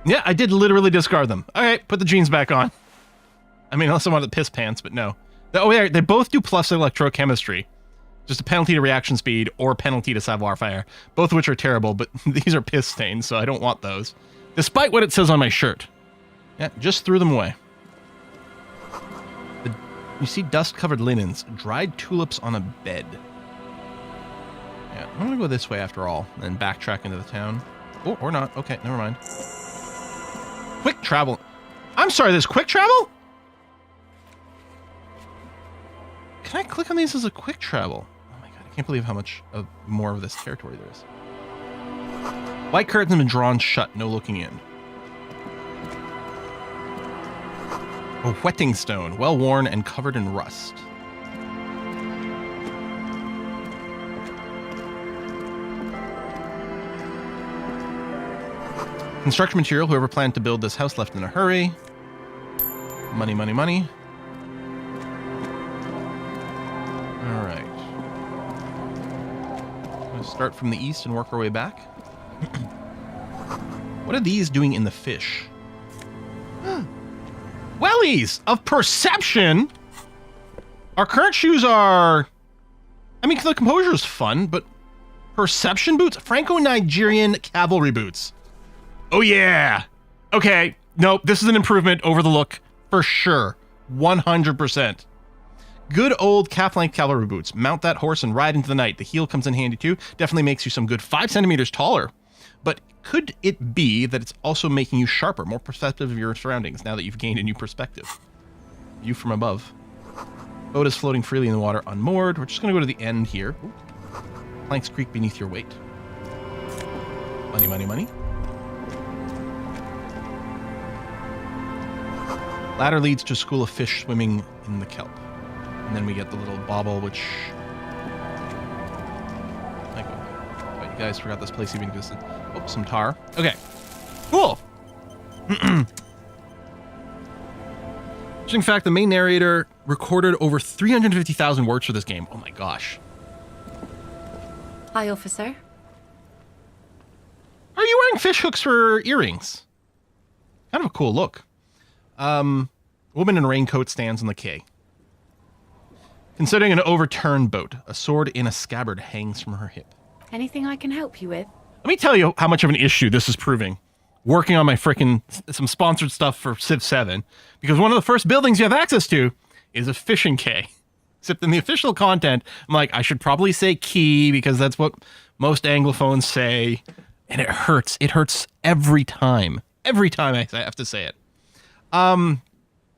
Yeah, I did literally discard them. All right, put the jeans back on. I mean, unless I wanted the piss pants, but no. Oh, yeah, they both do plus electrochemistry. Just a penalty to reaction speed or penalty to savoir faire. Both of which are terrible, but these are piss stains, so I don't want those. Despite what it says on my shirt. Yeah, just threw them away. You see dust-covered linens, dried tulips on a bed. Yeah, I'm gonna go this way after all, and then backtrack into the town. Oh, or not. Okay, never mind. Quick travel. I'm sorry, there's quick travel? Can I click on these as a quick travel? Oh my god, I can't believe how much more of this territory there is. White curtains have been drawn shut, no looking in. A whetting stone, well worn and covered in rust. Construction material, whoever planned to build this house left in a hurry. Money, money, money. All right. Let's start from the east and work our way back. What are these doing in the fish? Wellies of perception. Our current shoes are... I mean, the composure is fun, but perception boots? Franco-Nigerian cavalry boots. Oh, yeah. Okay. Nope. This is an improvement over the look for sure. 100%. Good old calf-length cavalry boots. Mount that horse and ride into the night. The heel comes in handy too. Definitely makes you some good 5 centimeters taller. But could it be that it's also making you sharper, more perceptive of your surroundings now that you've gained a new perspective? View from above. Boat is floating freely in the water unmoored. We're just going to go to the end here. Ooh. Planks creak beneath your weight. Money, money, money. Ladder leads to a school of fish swimming in the kelp. And then we get the little bauble, which... Oh, you guys forgot this place even existed. Oh, some tar. Okay. Cool. Interesting fact, the main narrator recorded over 350,000 words for this game. Oh my gosh. Hi, officer. Are you wearing fish hooks for earrings? Kind of a cool look. Woman in a raincoat stands on the quay. Considering an overturned boat, a sword in a scabbard hangs from her hip. Anything I can help you with? Let me tell you how much of an issue this is proving. Working on my frickin' some sponsored stuff for Civ 7, because one of the first buildings you have access to is a fishing quay. Except in the official content, I'm like, I should probably say quay because that's what most Anglophones say, and it hurts. It hurts every time. Every time I have to say it.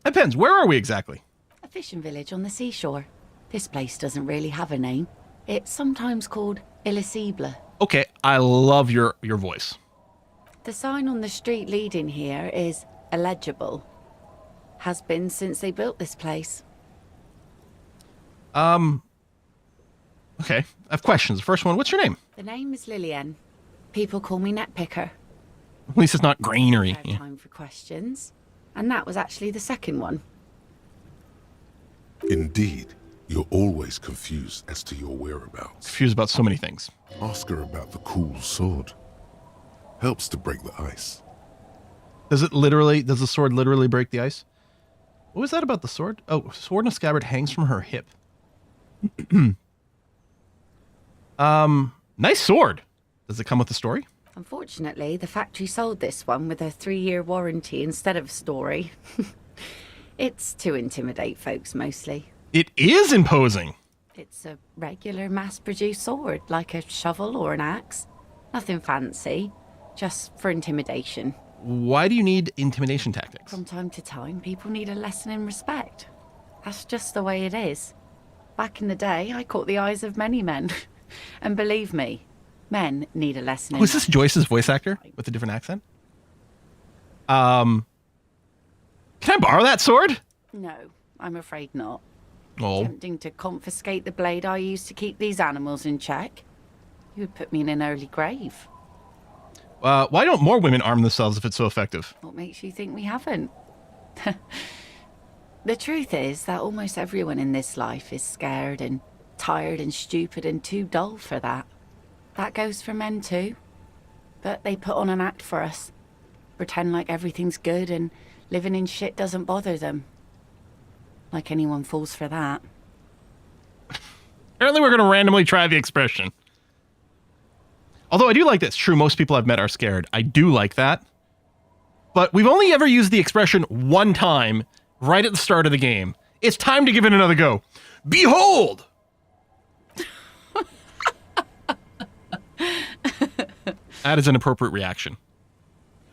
Depends. Where are we exactly? A fishing village on the seashore. This place doesn't really have a name. It's sometimes called Elysium. Okay, I love your voice. The sign on the street leading here is illegible. Has been since they built this place. Okay, I have questions. The first one, what's your name? The name is Lillian. People call me Netpicker. At least it's not greenery. No time for questions. And that was actually the second one. Indeed, you're always confused as to your whereabouts. Confused about so many things. Ask her about the cool sword. Helps to break the ice. Does the sword literally break the ice? What was that about the sword? Oh, sword in a scabbard hangs from her hip. Nice sword. Does it come with the story? Unfortunately, the factory sold this one with a 3-year warranty instead of a story. It's to intimidate folks, mostly. It is imposing. It's a regular mass-produced sword, like a shovel or an axe. Nothing fancy, just for intimidation. Why do you need intimidation tactics? From time to time, people need a lesson in respect. That's just the way it is. Back in the day, I caught the eyes of many men. And believe me, men need a lesson in Was this Joyce's voice actor with a different accent? Can I borrow that sword? No, I'm afraid not. Oh. Attempting to confiscate the blade I used to keep these animals in check. You would put me in an early grave. Why don't more women arm themselves if it's so effective? What makes you think we haven't? The truth is that almost everyone in this life is scared and tired and stupid and too dull for that. That goes for men too. But they put on an act for us. Pretend like everything's good and living in shit doesn't bother them. Like anyone falls for that. Apparently we're going to randomly try the expression. Although I do like this. True, most people I've met are scared. I do like that. But we've only ever used the expression one time, right at the start of the game. It's time to give it another go. Behold! That is an appropriate reaction.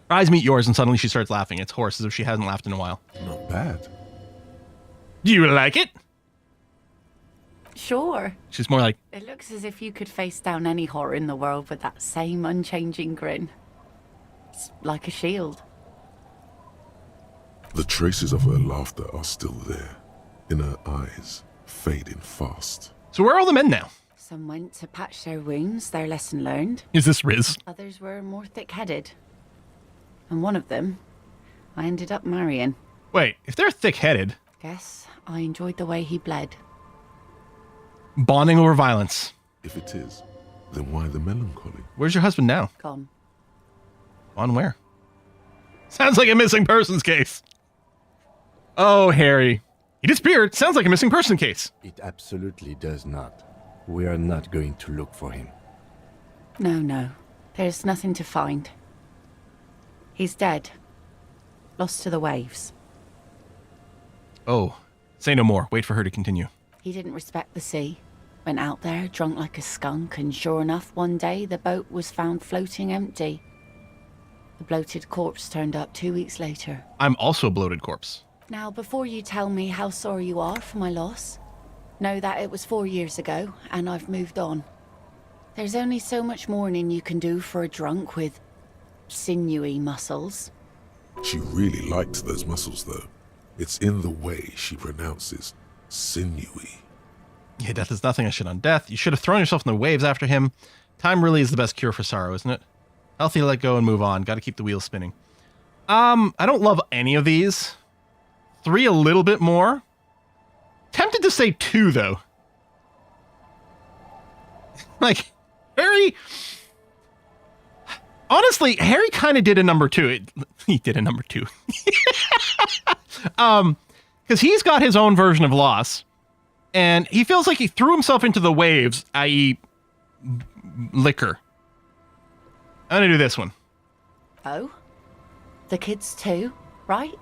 Her eyes meet yours and suddenly she starts laughing. It's hoarse, as if she hasn't laughed in a while. Not bad. Do you like it? Sure. She's more like, It looks as if you could face down any horror in the world with that same unchanging grin. It's like a shield. The traces of her laughter are still there, in her eyes, fading fast. so where are all the men now? Some went to patch their wounds, their lesson learned. Is this Riz? Others were more thick-headed. And one of them, I ended up marrying. Wait, if they're thick-headed, Guess I enjoyed the way he bled. bonding over violence. If it is, then why the melancholy? Where's your husband now? Gone. On where? Sounds like a missing persons case. Oh, Harry. He disappeared. Sounds like a missing person case. It absolutely does not. We are not going to look for him. No. There's nothing to find. He's dead. Lost to the waves. Oh, say no more. Wait for her to continue. He didn't respect the sea. Went out there, drunk like a skunk, and sure enough, one day the boat was found floating empty. The bloated corpse turned up 2 weeks later. I'm also a bloated corpse. Now, before you tell me how sorry you are for my loss, know that it was 4 years ago, and I've moved on. There's only so much mourning you can do for a drunk with sinewy muscles. She really liked those muscles, though. It's in the way she pronounces sinewy. Yeah, death is nothing. I shit on death. You should have thrown yourself in the waves after him. Time really is the best cure for sorrow, isn't it? Healthy to let go and move on. Got to keep the wheels spinning. I don't love any of these. 3 a little bit more. Tempted to say 2, though. Like, Harry... Honestly, Harry kind of did a number 2. He did a number 2. Because he's got his own version of loss. And he feels like he threw himself into the waves, i.e. liquor. I'm going to do this one. Oh? The kids too, right?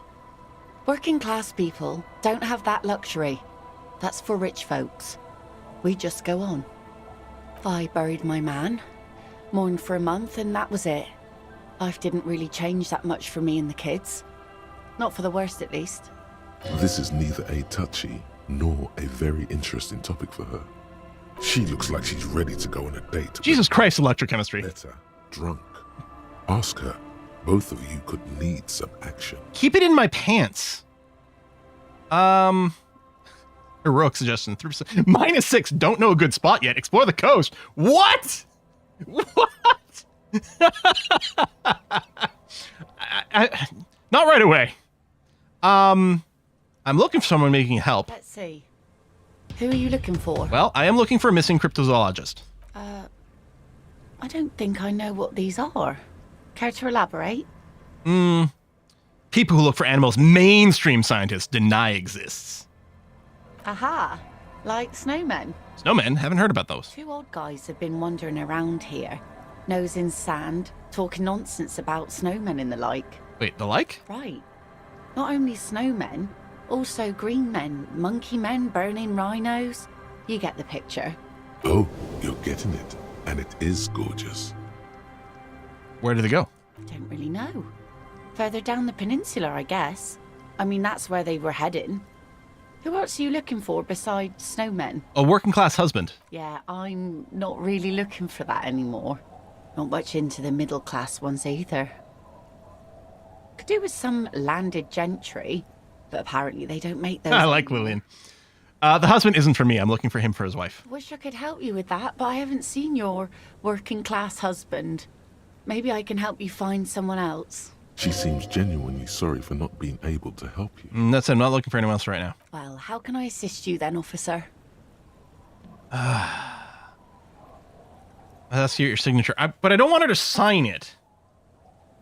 Working class people don't have that luxury. That's for rich folks. We just go on. I buried my man, mourned for a month, and that was it. Life didn't really change that much for me and the kids. Not for the worst, at least. This is neither a touchy nor a very interesting topic for her. She looks like she's ready to go on a date. Jesus Christ, electrochemistry. Better, drunk. Ask her. Both of you could need some action. Keep it in my pants. Heroic suggestion. 3%. -6. Don't know a good spot yet. Explore the coast. What? What? Not right away. I'm looking for someone making help. Let's see. Who are you looking for? Well, I am looking for a missing cryptozoologist. I don't think I know what these are. Care to elaborate? People who look for animals mainstream scientists deny exists. Aha. Like snowmen. Snowmen? Haven't heard about those. 2 odd guys have been wandering around here, nose in sand, talking nonsense about snowmen and the like. Wait, the like? Right. Not only snowmen, also green men, monkey men burning rhinos. You get the picture. Oh, you're getting it. And it is gorgeous. Where do they go? Don't really know. Further down the peninsula, I guess. I mean, that's where they were heading. Who else are you looking for besides snowmen? A working class husband. Yeah, I'm not really looking for that anymore. Not much into the middle class ones either. Could do with some landed gentry, but apparently they don't make those. I like anymore. Lillian. The husband isn't for me. I'm looking for him for his wife. Wish I could help you with that, but I haven't seen your working class husband. Maybe I can help you find someone else. She seems genuinely sorry for not being able to help you. That's it. I'm not looking for anyone else right now. Well, how can I assist you then, officer? That's your signature. But I don't want her to sign it.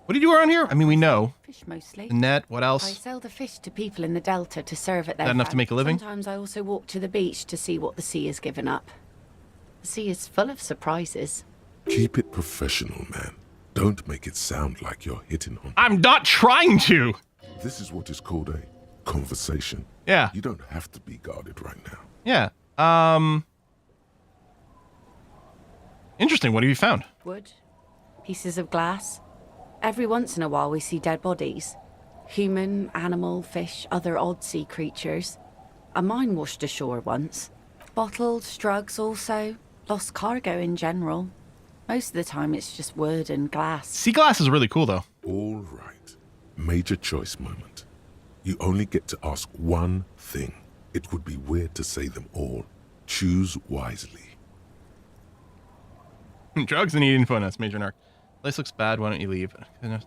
What do you do around here? I mean, we know. Fish mostly. The net, what I else? sell the fish to people in the delta to serve at their That enough to farm. make a living? Sometimes I also walk to the beach to see what the sea has given up. The sea is full of surprises. Keep it professional, man. Don't make it sound like you're hitting on. I'm not trying to. This is what is called a conversation. Yeah. You don't have to be guarded right now. Yeah. Interesting. What have you found? Wood, pieces of glass. Every once in a while we see dead bodies. Human, animal, fish, other odd sea creatures. A mine washed ashore once. Bottles, drugs also. Lost cargo in general. Most of the time it's just wood and glass. Sea glass is really cool, though. All right. Major choice moment. You only get to ask one thing. It would be weird to say them all. Choose wisely. Drugs and eating fun. That's major narc. Place looks bad. Why don't you leave? I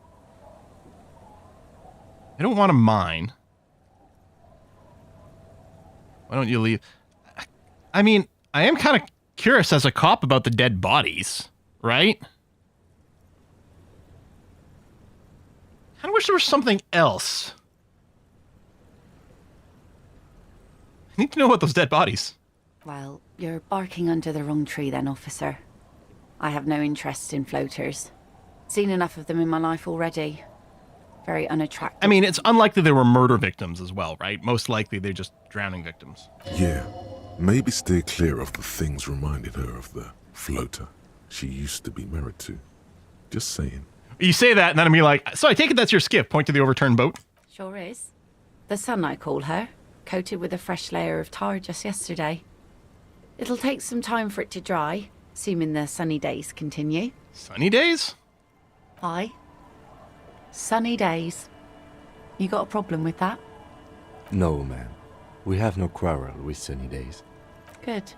don't want to mine. Why don't you leave? I mean, I am kind of curious as a cop about the dead bodies, right? I wish there was something else. I need to know about those dead bodies. Well, you're barking under the wrong tree then, officer. I have no interest in floaters. Seen enough of them in my life already. Very unattractive. I mean, it's unlikely they were murder victims as well, right? Most likely they're just drowning victims. Yeah. Maybe steer clear of the things reminded her of the floater she used to be married to. Just saying. You say that, and then I'm be like, so I take it that's your skiff. Point to the overturned boat. Sure is. The sun, I call her. Coated with a fresh layer of tar just yesterday. It'll take some time for it to dry, assuming the sunny days continue. Sunny days? Aye. Sunny days. You got a problem with that? No, ma'am. We have no quarrel with sunny days. Good.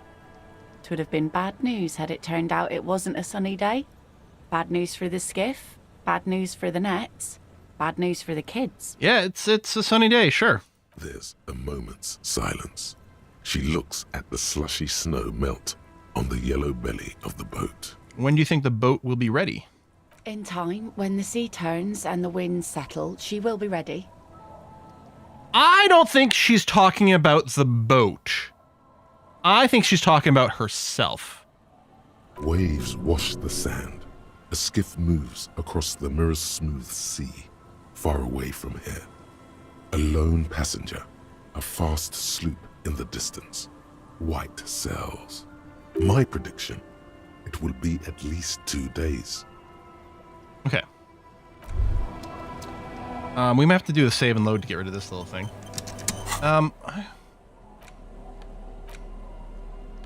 It would have been bad news had it turned out it wasn't a sunny day. Bad news for the skiff, bad news for the nets, bad news for the kids. Yeah, it's a sunny day, sure. There's a moment's silence. She looks at the slushy snow melt on the yellow belly of the boat. When do you think the boat will be ready? In time, when the sea turns and the winds settle, she will be ready. I don't think she's talking about the boat. I think she's talking about herself. Waves wash the sand. A skiff moves across the mirror-smooth sea, far away from here. A lone passenger, a fast sloop in the distance, white sails. My prediction, it will be at least 2 days. Okay. We might have to do a save and load to get rid of this little thing.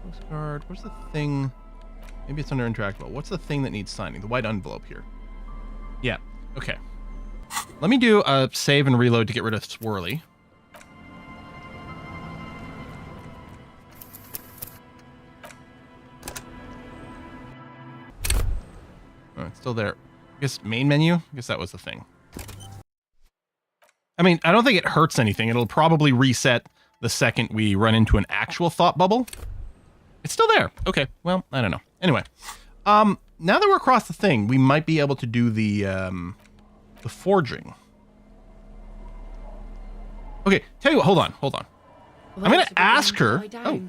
Postcard. What's the thing? Maybe it's under interactable. What's the thing that needs signing? The white envelope here. Yeah. Okay. Let me do a save and reload to get rid of Swirly. Oh, it's still there. I guess main menu? I guess that was the thing. I mean, I don't think it hurts anything. It'll probably reset the second we run into an actual thought bubble. It's still there. Okay, well, I don't know. Anyway, now that we're across the thing, we might be able to do the forging. Okay, tell you what, hold on. I'm gonna ask her. Oh,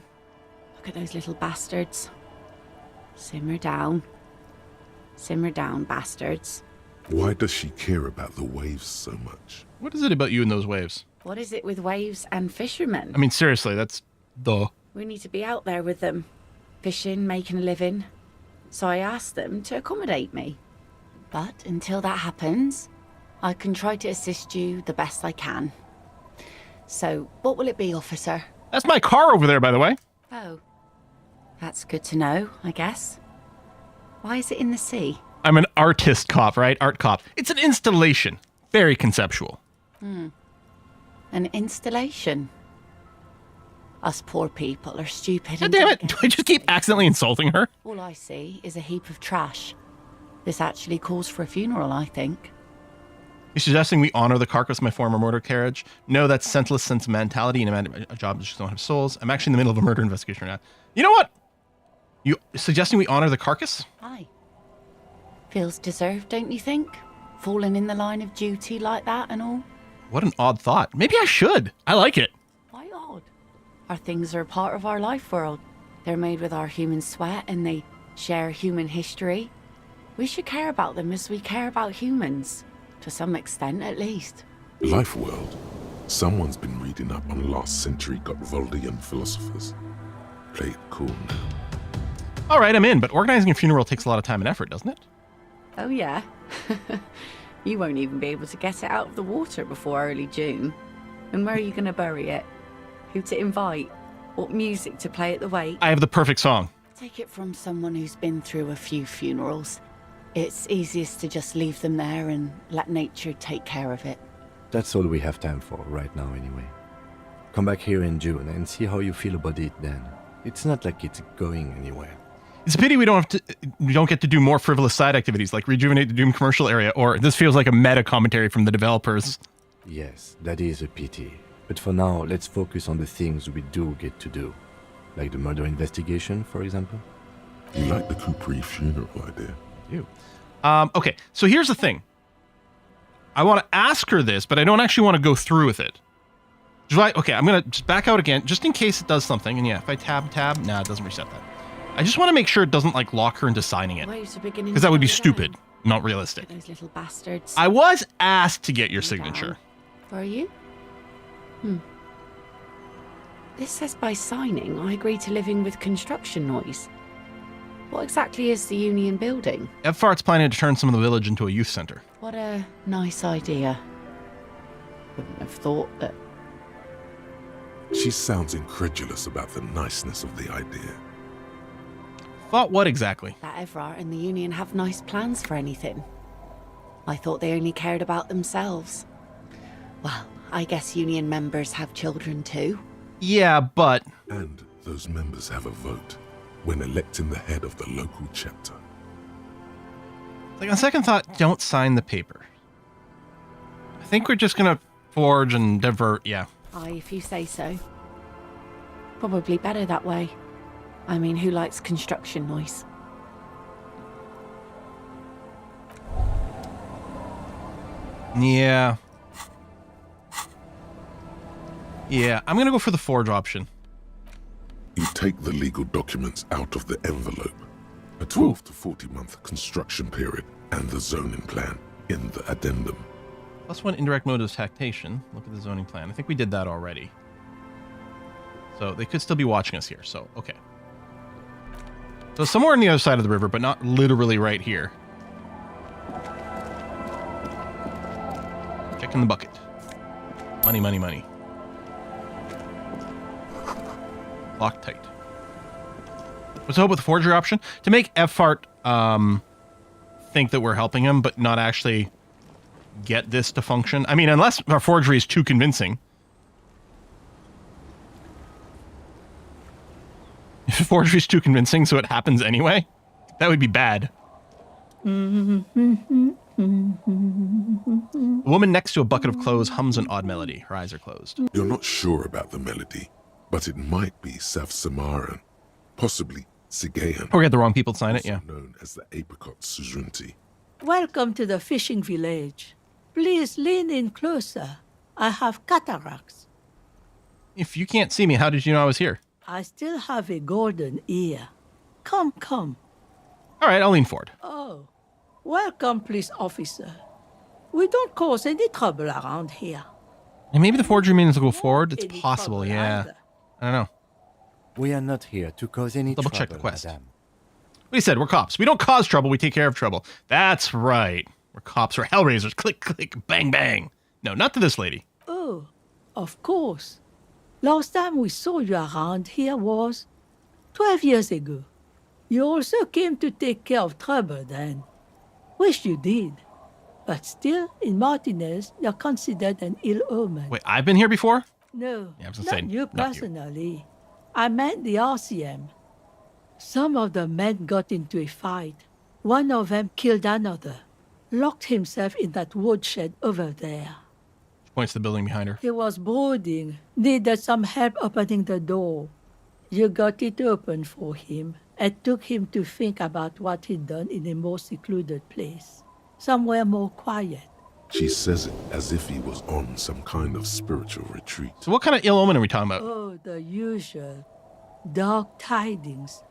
Look at those little bastards. Simmer down. Simmer down, bastards. Why does she care about the waves so much? What is it about you and those waves? What is it with waves and fishermen? I mean, seriously, that's the... We need to be out there with them, fishing, making a living. So I asked them to accommodate me. But until that happens, I can try to assist you the best I can. So, what will it be, officer? That's my car over there, by the way. Oh, that's good to know, I guess. Why is it in the sea? I'm an artist cop, right? Art cop. It's an installation. Very conceptual. An installation. Us poor people are stupid. God and damn it. don't Do get I just keep accidentally insulting her? All I see is a heap of trash. This actually calls for a funeral, I think. You're suggesting we honor the carcass of my former motor carriage? No, that's senseless sentimentality and a job that just don't have souls. I'm actually in the middle of a murder investigation right now. You know what? You suggesting we honor the carcass? Aye. Feels deserved, don't you think? Falling in the line of duty like that and all. What an odd thought. Maybe I should. I like it. Why odd? Our things are a part of our life world. They're made with our human sweat and they share human history. We should care about them as we care about humans. To some extent, at least. Life world. Someone's been reading up on last century Gottwaldian philosophers. Play it cool now. All right, I'm in, but organizing a funeral takes a lot of time and effort, doesn't it? Oh, yeah. You won't even be able to get it out of the water before early June. And where are you going to bury it? Who to invite? What music to play at the wake? I have the perfect song. Take it from someone who's been through a few funerals. It's easiest to just leave them there and let nature take care of it. That's all we have time for right now anyway. Come back here in June and see how you feel about it then. It's not like it's going anywhere. It's a pity we don't get to do more frivolous side activities like rejuvenate the Doom commercial area, or this feels like a meta commentary from the developers. Yes, that is a pity. But for now, let's focus on the things we do get to do. Like the murder investigation, for example. You like the Capri funeral idea? You. Okay, so here's the thing. I want to ask her this, but I don't actually want to go through with it. Okay, I'm going to just back out again, just in case it does something. And yeah, if I tab, nah, it doesn't reset that. I just want to make sure it doesn't, like, lock her into signing it. Because that would be stupid, not realistic. Those little bastards. I was asked to get your signature. Were you? This says by signing, I agree to living with construction noise. What exactly is the Union building? Evfart's planning to turn some of the village into a youth center. What a nice idea. Wouldn't have thought that. She sounds incredulous about the niceness of the idea. Thought what exactly? That Evrart and the Union have nice plans for anything. I thought they only cared about themselves. Well, I guess Union members have children too. Yeah, but... And those members have a vote when electing the head of the local chapter. Like, on second thought, don't sign the paper. I think we're just gonna forge and divert, yeah. Aye, if you say so. Probably better that way. I mean, who likes construction noise? Yeah. Yeah, I'm gonna go for the forge option. You take the legal documents out of the envelope, a 12 to 40 month construction period, and the zoning plan in the addendum. +1 indirect mode of tactation. Look at the zoning plan. I think we did that already. So they could still be watching us here, so okay. So somewhere on the other side of the river, but not literally right here. Checking the bucket. Money, money, money. Locked tight. What's the hope with the forgery option? To make Evfart think that we're helping him, but not actually get this to function. I mean, unless our forgery is too convincing. If forgery is too convincing, so it happens anyway, that would be bad. The woman next to a bucket of clothes hums an odd melody. Her eyes are closed. You're not sure about the melody, but it might be South Samaran, possibly Sigayan. Or we had the wrong people to sign it, yeah. Known as the apricot suzerainty. Welcome to the fishing village. Please lean in closer. I have cataracts. If you can't see me, how did you know I was here? I still have a golden ear. Come, come. All right, I'll lean forward. Oh, welcome, police officer. We don't cause any trouble around here. And maybe the forgery means to go forward. It's Any possible, trouble yeah. either. I don't know. We are not here to cause any Double trouble, check the quest. madame. What he said, we're cops. We don't cause trouble, we take care of trouble. That's right. We're cops, we're hellraisers. Click, click, bang, bang. No, not to this lady. Oh, of course. Last time we saw you around here was 12 years ago. You also came to take care of trouble then. Wish you did. But still, in Martinez, you're considered an ill omen. Wait, I've been here before? No, Yeah, I was gonna not say, you not you. personally. I meant the RCM. Some of the men got into a fight. One of them killed another. Locked himself in that woodshed over there. She points to the building behind her. He was brooding, needed some help opening the door. You got it open for him and took him to think about what he'd done in a more secluded place. Somewhere more quiet. She says it as if he was on some kind of spiritual retreat. So what kind of ill omen are we talking about? Oh, the usual. Dark tidings.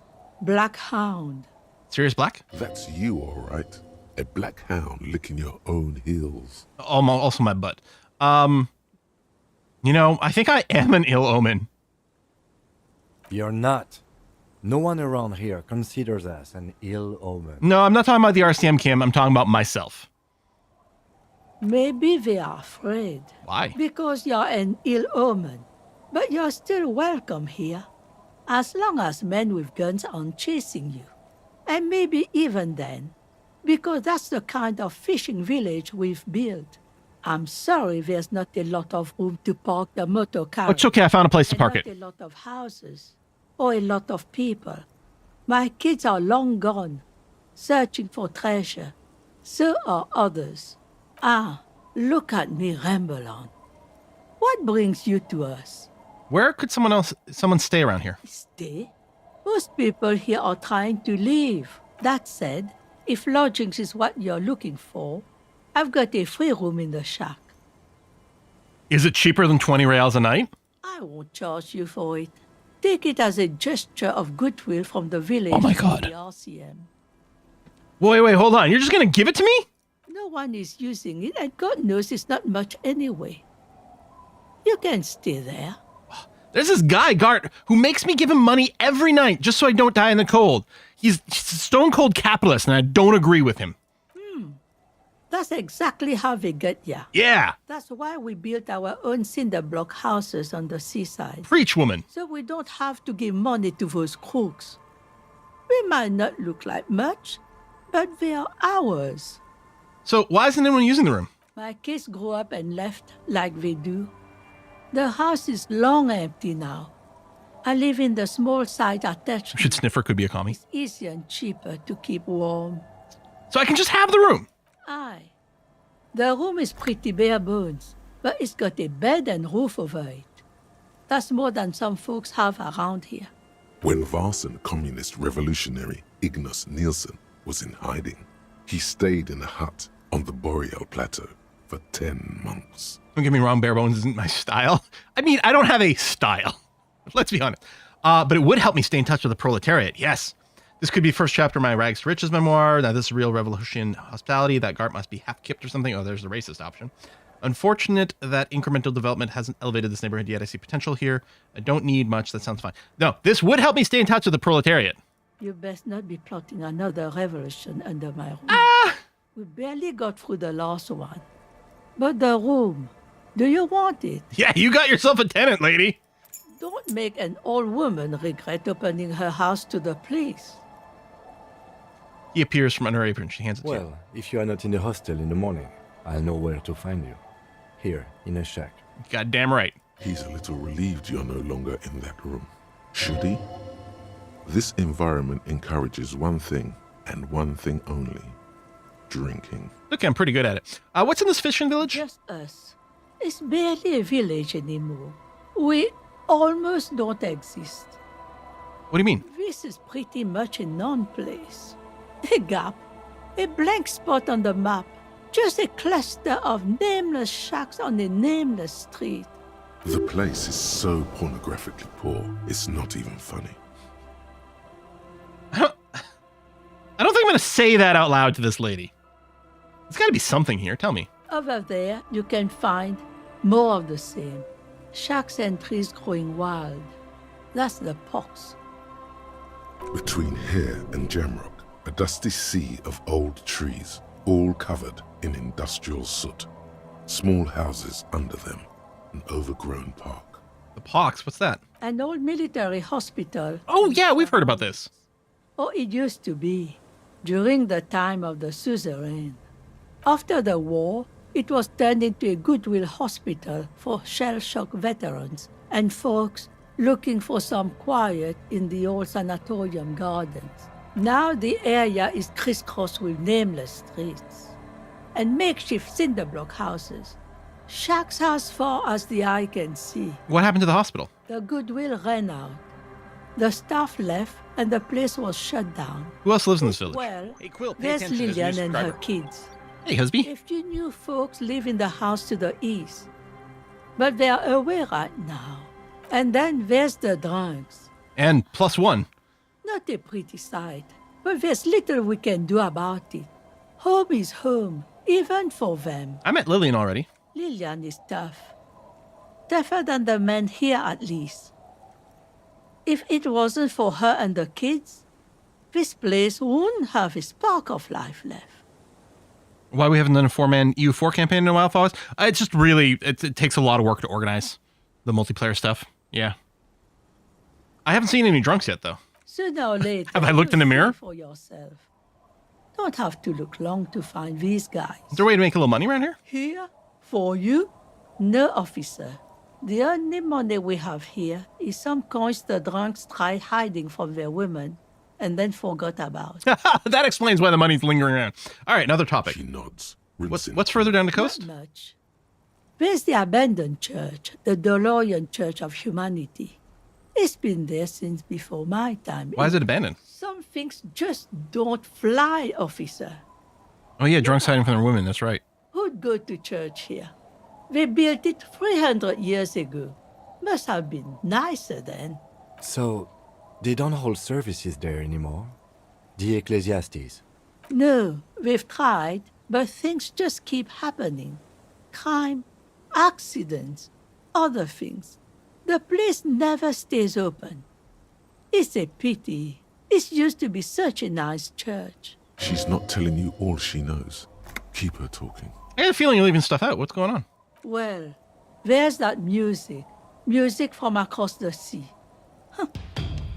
Black hound. Sirius Black? That's you, all right. A black hound licking your own heels. Also my butt. You know, I think I am an ill omen. You're not. No one around here considers us an ill omen. No, I'm not talking about the RCM, Kim. I'm talking about myself. Maybe they are afraid. Why? Because you're an ill omen. But you're still welcome here. As long as men with guns aren't chasing you. And maybe even then. Because that's the kind of fishing village we've built. I'm sorry there's not a lot of room to park the motor car. It's okay, I found a place to park Not it. a lot of houses. Or a lot of people. My kids are long gone. Searching for treasure. So are others. Ah, look at me ramble on. What brings you to us? Where could someone stay around here? Stay? Most people here are trying to leave. That said, if lodgings is what you're looking for, I've got a free room in the shack. Is it cheaper than 20 reals a night? I won't charge you for it. Take it as a gesture of goodwill from the village Oh my to God. the RCM. Wait, hold on. You're just gonna give it to me? No one is using it, and God knows it's not much anyway. You can stay there. There's this guy, Gart, who makes me give him money every night just so I don't die in the cold. He's a stone cold capitalist, and I don't agree with him. That's exactly how they get ya. Yeah, That's why we built our own cinder block houses on the seaside. preach, woman. So we don't have to give money to those crooks. We might not look like much, but they are ours. So why isn't anyone using the room? My kids grew up and left like they do. The house is long empty now. I live in the small side attachment. Should Sniffer could be a commie. It's easier and cheaper to keep warm. So I can just have the room. Aye. The room is pretty bare bones, but it's got a bed and roof over it. That's more than some folks have around here. When Varson communist revolutionary Ignace Nielsen was in hiding, he stayed in a hut on the Boreal Plateau for 10 months. Don't get me wrong, bare bones isn't my style. I mean, I don't have a style. Let's be honest. But it would help me stay in touch with the proletariat, yes. This could be first chapter of my Rags to Riches memoir. Now, this is real revolution hospitality. That Gart must be half-kipped or something. Oh, there's the racist option. Unfortunate that incremental development hasn't elevated this neighborhood yet. I see potential here. I don't need much. That sounds fine. No, this would help me stay in touch with the proletariat. You best not be plotting another revolution under my roof. We barely got through the last one. But the room, do you want it? Yeah, you got yourself a tenant, lady. Don't make an old woman regret opening her house to the police. He appears from under her apron. She hands it to you. Well, if you are not in the hostel in the morning, I'll know where to find you. Here, in a shack. Goddamn right. He's a little relieved you're no longer in that room. Should he? This environment encourages one thing, and one thing only. Drinking. Look, I'm pretty good at it. What's in this fishing village? Just us. It's barely a village anymore. We almost don't exist. What do you mean? This is pretty much a non-place. A gap. A blank spot on the map. Just a cluster of nameless shacks on a nameless street. The place is so pornographically poor, it's not even funny. I don't think I'm going to say that out loud to this lady. There's got to be something here. Tell me. Over there, you can find more of the same. Shacks and trees growing wild. That's the pox. Between here and Jamrock, a dusty sea of old trees, all covered in industrial soot. Small houses under them, an overgrown park. The pox, what's that? An old military hospital. Oh, yeah, we've heard about this. Or it used to be, during the time of the suzerain. After the war, it was turned into a goodwill hospital for shell-shock veterans and folks looking for some quiet in the old sanatorium gardens. Now the area is crisscrossed with nameless streets and makeshift cinder block houses. Shacks as far as the eye can see. What happened to the hospital? The goodwill ran out. The staff left and the place was shut down. Who else lives in this village? Well, Hey, Quill, pay there's attention as a new Lillian and her subscriber. kids. Hey, Husby. A few new folks live in the house to the east, but they are away right now. And then there's the drunks. And +1. Not a pretty sight, but there's little we can do about it. Home is home, even for them. I met Lillian already. Lillian is tough. Tougher than the men here, at least. If it wasn't for her and the kids, this place wouldn't have a spark of life left. Why we haven't done a 4-man EU4 campaign in a while, fellas? It's just really, it takes a lot of work to organize the multiplayer stuff. Yeah. I haven't seen any drunks yet, though. Sooner or later, Have I looked in the you'll see mirror? for yourself. Don't have to look long to find these guys. Is there a way to make a little money around here? Here, for you, no officer. The only money we have here is some coins the drunks tried hiding from their women and then forgot about. That explains why the money's lingering around. All right, another topic. She nods. What's further down the coast? Not much. There's the abandoned church, the DeLorean Church of Humanity. It's been there since before my time. Why is it abandoned? Some things just don't fly, officer. Oh, yeah, drunks hiding from their women. That's right. Who'd go to church here? They built it 300 years ago. Must have been nicer then. So, they don't hold services there anymore? The Ecclesiastes? No, we've tried, but things just keep happening. Crime, accidents, other things. The place never stays open. It's a pity. It used to be such a nice church. She's not telling you all she knows. Keep her talking. I got a feeling you're leaving stuff out. What's going on? Well, there's that music. Music from across the sea.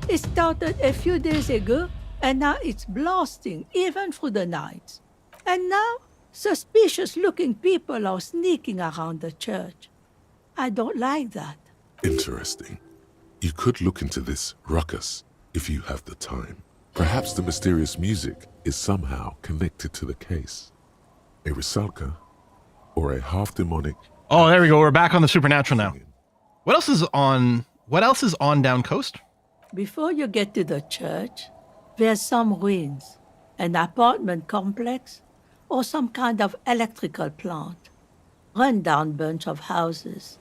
It started a few days ago, and now it's blasting even through the night. And now, suspicious-looking people are sneaking around the church. I don't like that. Interesting. You could look into this ruckus if you have the time. Perhaps the mysterious music is somehow connected to the case. A Rusalka or a half-demonic... Oh, there we go. We're back on the supernatural now. What else is on down coast? Before you get to the church, there's some ruins, an apartment complex, or some kind of electrical plant. Run-down bunch of houses,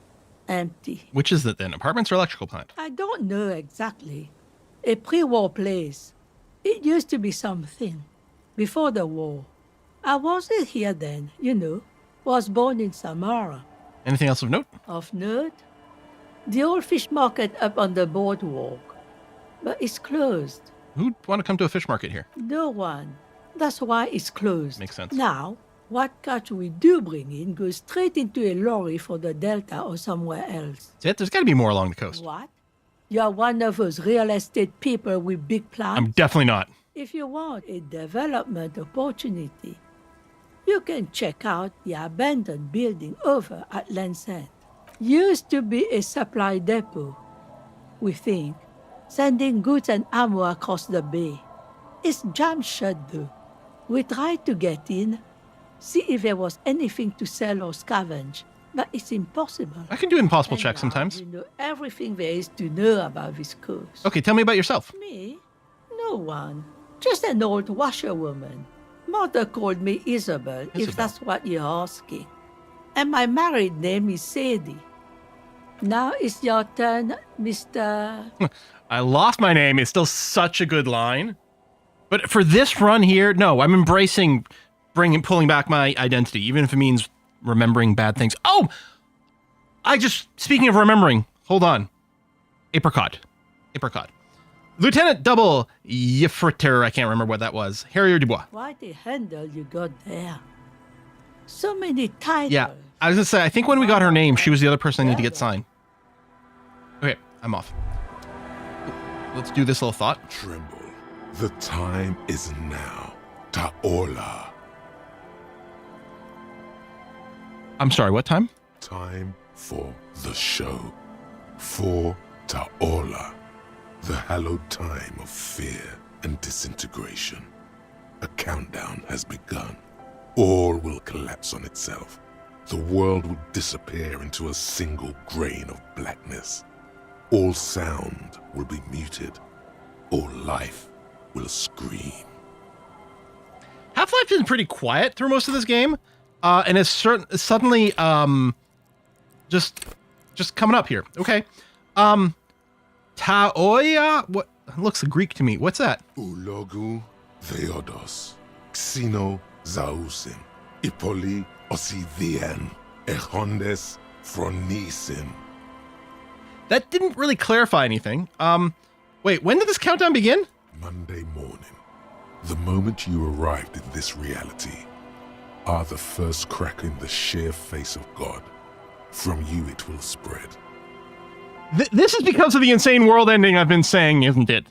empty. Which is it then? Apartments or electrical plant? I don't know exactly. A pre-war place. It used to be something. Before the war. I wasn't here then, you know. Was born in Samara. Anything else of note? Of note? The old fish market up on the boardwalk. But it's closed. Who'd want to come to a fish market here? No one. That's why it's closed. Makes sense. Now, what catch we do bring in goes straight into a lorry for the Delta or somewhere else. That's it? There's got to be more along the coast. What? You're one of those real estate people with big plans? I'm definitely not. If you want a development opportunity, you can check out the abandoned building over at Land's End. Used to be a supply depot, we think, sending goods and ammo across the bay. It's jammed shut though. We tried to get in, see if there was anything to sell or scavenge, but it's impossible. I can do impossible And checks now sometimes. You know everything there is to know about this coast. Okay, tell me about yourself. Me? No one. Just an old washerwoman. Mother called me Isabel, if Isabel. that's what you're asking. And my married name is Sadie. Now it's your turn, Mr. I lost my name. It's still such a good line. But for this run here, no, I'm embracing pulling back my identity, even if it means remembering bad things. Oh! Speaking of remembering, hold on. Apricot. Lieutenant Double Yfriter, I can't remember what that was. Harrier Dubois. Quite the handle you got there. So many titles. Yeah, I was gonna say, I think when we got her name, she was the other person I need to get signed. Okay, I'm off. Let's do this little thought. Tremble. The time is now. Taola. I'm sorry, what time? Time for the show. For Taola. The hallowed time of fear and disintegration. A countdown has begun. All will collapse on itself. The world will disappear into a single grain of blackness. All sound will be muted. All life will scream. Half-Life is pretty quiet through most of this game, and it's suddenly just coming up here. Okay, Taoya. What looks Greek to me? What's that? Ulogu Theodos. Xeno Zausin. Ipoli Osithian. Echondes Fronisin. That didn't really clarify anything. Wait, when did this countdown begin? Monday morning. The moment you arrived in this reality are the first crack in the sheer face of God. From you it will spread. This is because of the insane world ending I've been saying, isn't it?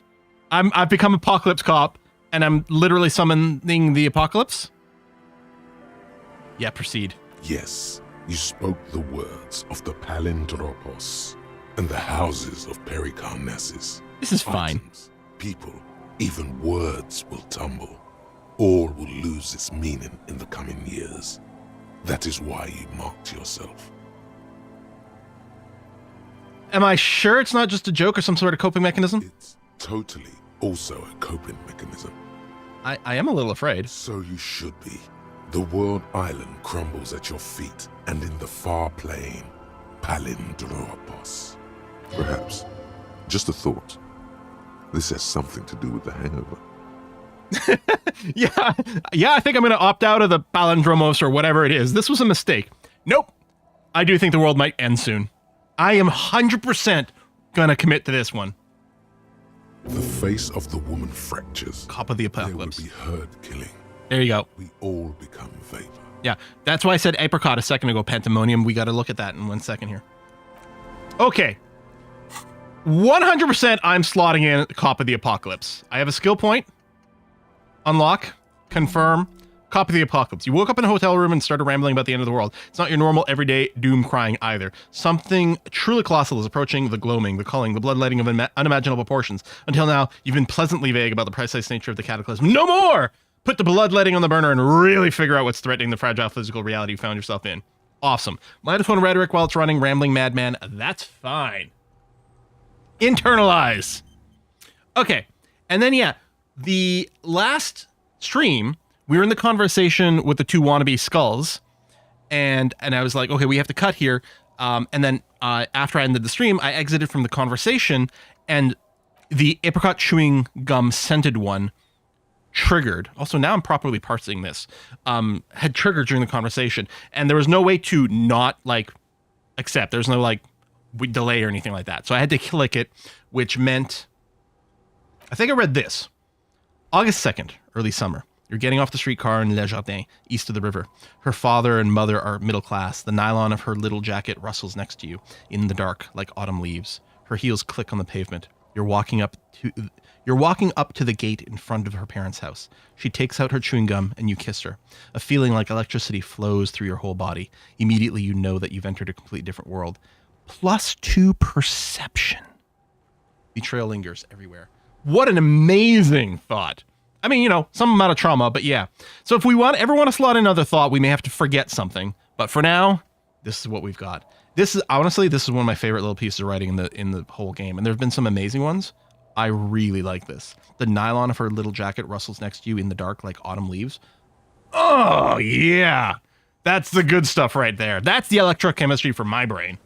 I've become Apocalypse Cop, and I'm literally summoning the apocalypse? Yeah, proceed. Yes, you spoke the words of the Palindropos and the houses of Pericarnassus. This is fine. Items, people, even words will tumble. All will lose its meaning in the coming years. That is why you marked yourself. Am I sure it's not just a joke or some sort of coping mechanism? It's totally also a coping mechanism. I am a little afraid. So you should be. The world island crumbles at your feet, and in the far plain, Palindropos. Perhaps, just a thought, this has something to do with the hangover. Yeah, I think I'm going to opt out of the palindromos or whatever it is. This was a mistake. Nope. I do think the world might end soon. I am 100% going to commit to this one. The face of the woman fractures. Cop of the apocalypse. There will be herd killing. There you go. We all become vapor. Yeah, that's why I said apricot a second ago, Pandemonium. We got to look at that in 1 second here. Okay. 100% I'm slotting in Cop of the Apocalypse. I have a skill point. Unlock. Confirm. Cop of the Apocalypse. You woke up in a hotel room and started rambling about the end of the world. It's not your normal everyday doom crying either. Something truly colossal is approaching. The gloaming, the culling, the bloodletting of unimaginable proportions. Until now, you've been pleasantly vague about the precise nature of the cataclysm. No more! Put the bloodletting on the burner and really figure out what's threatening the fragile physical reality you found yourself in. Awesome. -1 rhetoric while it's running. Rambling madman. That's fine. Internalize. Okay. And then, yeah, the last stream, we were in the conversation with the two wannabe skulls, and I was like, okay, we have to cut here. And then after I ended the stream, I exited from the conversation, and the apricot chewing gum scented one triggered. Also, now I'm properly parsing this. Had triggered during the conversation, and there was no way to not accept. There's no delay or anything like that. So I had to click it, which meant, I think I read this. August 2nd, early summer. You're getting off the streetcar in Le Jardin, east of the river. Her father and mother are middle class. The nylon of her little jacket rustles next to you in the dark like autumn leaves. Her heels click on the pavement. You're walking up to the gate in front of her parents' house. She takes out her chewing gum and you kiss her. A feeling like electricity flows through your whole body. Immediately you know that you've entered a completely different world. +2 perception. Betrayal lingers everywhere. What an amazing thought. I mean, some amount of trauma, but yeah. So if we ever want to slot in another thought, we may have to forget something. But for now, this is what we've got. This is honestly one of my favorite little pieces of writing in the whole game. And there have been some amazing ones. I really like this. The nylon of her little jacket rustles next to you in the dark like autumn leaves. Oh, yeah. That's the good stuff right there. That's the electrochemistry for my brain.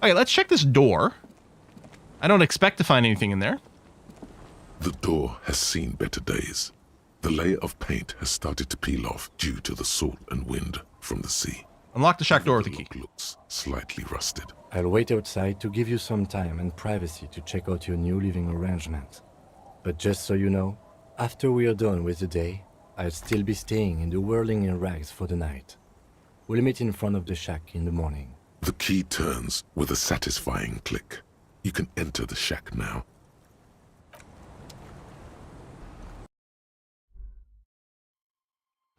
Okay, let's check this door. I don't expect to find anything in there. The door has seen better days. The layer of paint has started to peel off due to the salt and wind from the sea. Unlock the shack door with a key. The lock looks slightly rusted. I'll wait outside to give you some time and privacy to check out your new living arrangement. But just so you know, after we are done with the day, I'll still be staying in the whirling in rags for the night. We'll meet in front of the shack in the morning. The key turns with a satisfying click. You can enter the shack now.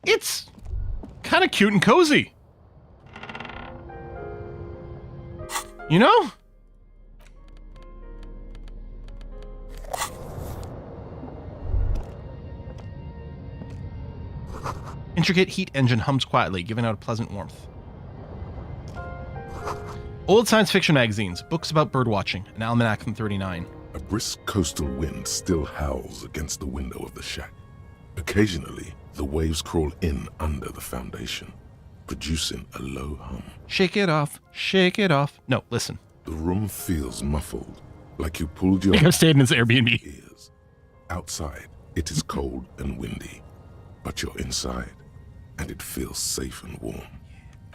It's kind of cute and cozy. You know? Intricate heat engine hums quietly, giving out a pleasant warmth. Old science fiction magazines, books about birdwatching, an almanac from 39. A brisk coastal wind still howls against the window of the shack. Occasionally, the waves crawl in under the foundation, producing a low hum. Shake it off, shake it off. No, listen. The room feels muffled, like you pulled your I think I've stayed in this Airbnb. ears. Outside, it is cold and windy, but you're inside, and it feels safe and warm.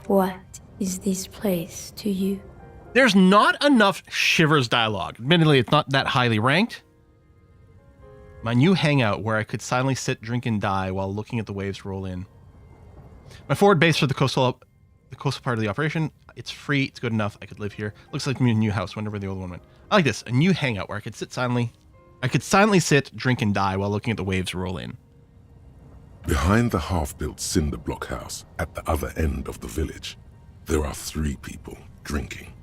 What is this place to you? There's not enough Shivers dialogue. Admittedly, it's not that highly ranked. My new hangout where I could silently sit, drink, and die while looking at the waves roll in. My forward base for the coastal part of the operation. It's free. It's good enough. I could live here. Looks like my new house. Whenever the old one went. I like this. A new hangout where I could sit silently. I could silently sit, drink, and die while looking at the waves roll in. Behind the half-built cinder block house at the other end of the village, there are 3 people drinking.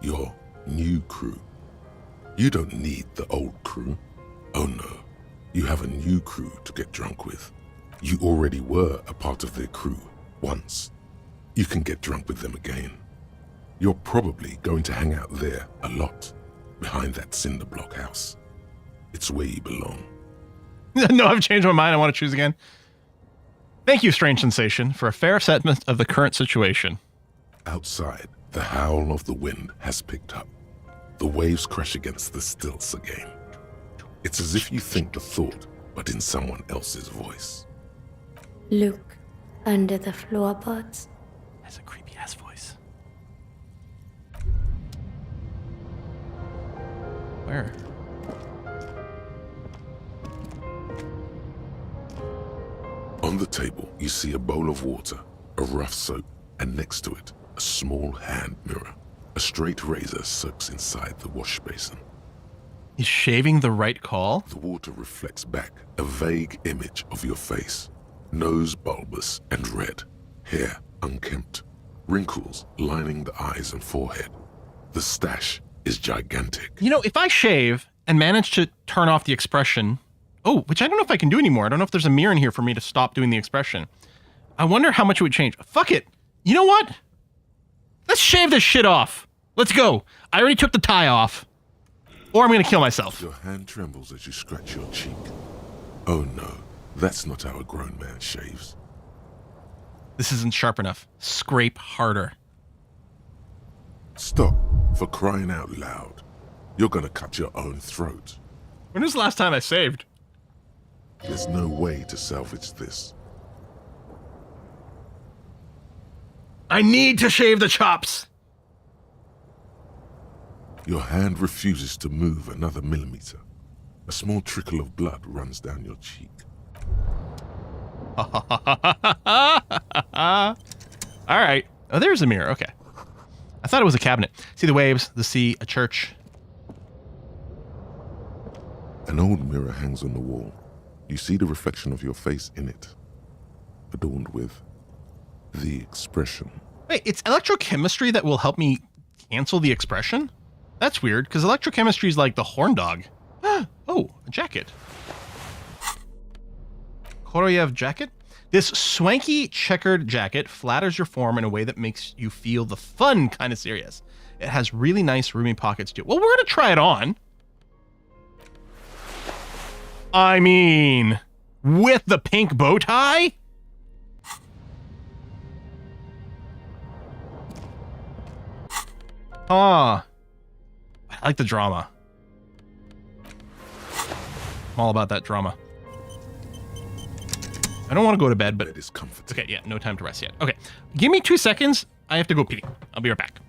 Your new crew. You don't need the old crew. Oh no, you have a new crew to get drunk with. You already were a part of their crew once. You can get drunk with them again. You're probably going to hang out there a lot, behind that cinder block house. It's where you belong. No, I've changed my mind. I want to choose again. Thank you, Strange Sensation, for a fair assessment of the current situation. Outside, the howl of the wind has picked up. The waves crash against the stilts again. It's as if you think the thought, but in someone else's voice. Look under the floorboards. That's a creepy ass voice. Where? On the table, you see a bowl of water, a rough soap, and next to it, a small hand mirror. A straight razor soaks inside the wash basin. He's shaving the right call? The water reflects back a vague image of your face. Nose bulbous and red, hair unkempt, wrinkles lining the eyes and forehead. The stash is gigantic. You know, if I shave and manage to turn off the expression... Oh, which I don't know if I can do anymore. I don't know if there's a mirror in here for me to stop doing the expression. I wonder how much it would change. Fuck it. You know what? Let's shave this shit off. Let's go. I already took the tie off. Or I'm going to kill myself. Your hand trembles as you scratch your cheek. Oh no, that's not how a grown man shaves. This isn't sharp enough. Scrape harder. Stop, for crying out loud. You're gonna cut your own throat. When was the last time I saved? There's no way to salvage this. I need to shave the chops. Your hand refuses to move another millimeter. A small trickle of blood runs down your cheek. All right. Oh, there's a mirror. Okay. I thought it was a cabinet. See the waves, the sea, a church. An old mirror hangs on the wall. You see the reflection of your face in it, adorned with the expression. Wait, it's electrochemistry that will help me cancel the expression? That's weird, because electrochemistry is like the horn dog. Oh, a jacket. Koroyev jacket? This swanky checkered jacket flatters your form in a way that makes you feel the fun kind of serious. It has really nice roomy pockets too. Well, we're going to try it on. I mean, with the pink bow tie? Ah, I like the drama. I'm all about that drama. I don't want to go to bed, but It is comforting. okay, yeah, no time to rest yet. Okay, give me 2 seconds. I have to go pee. I'll be right back.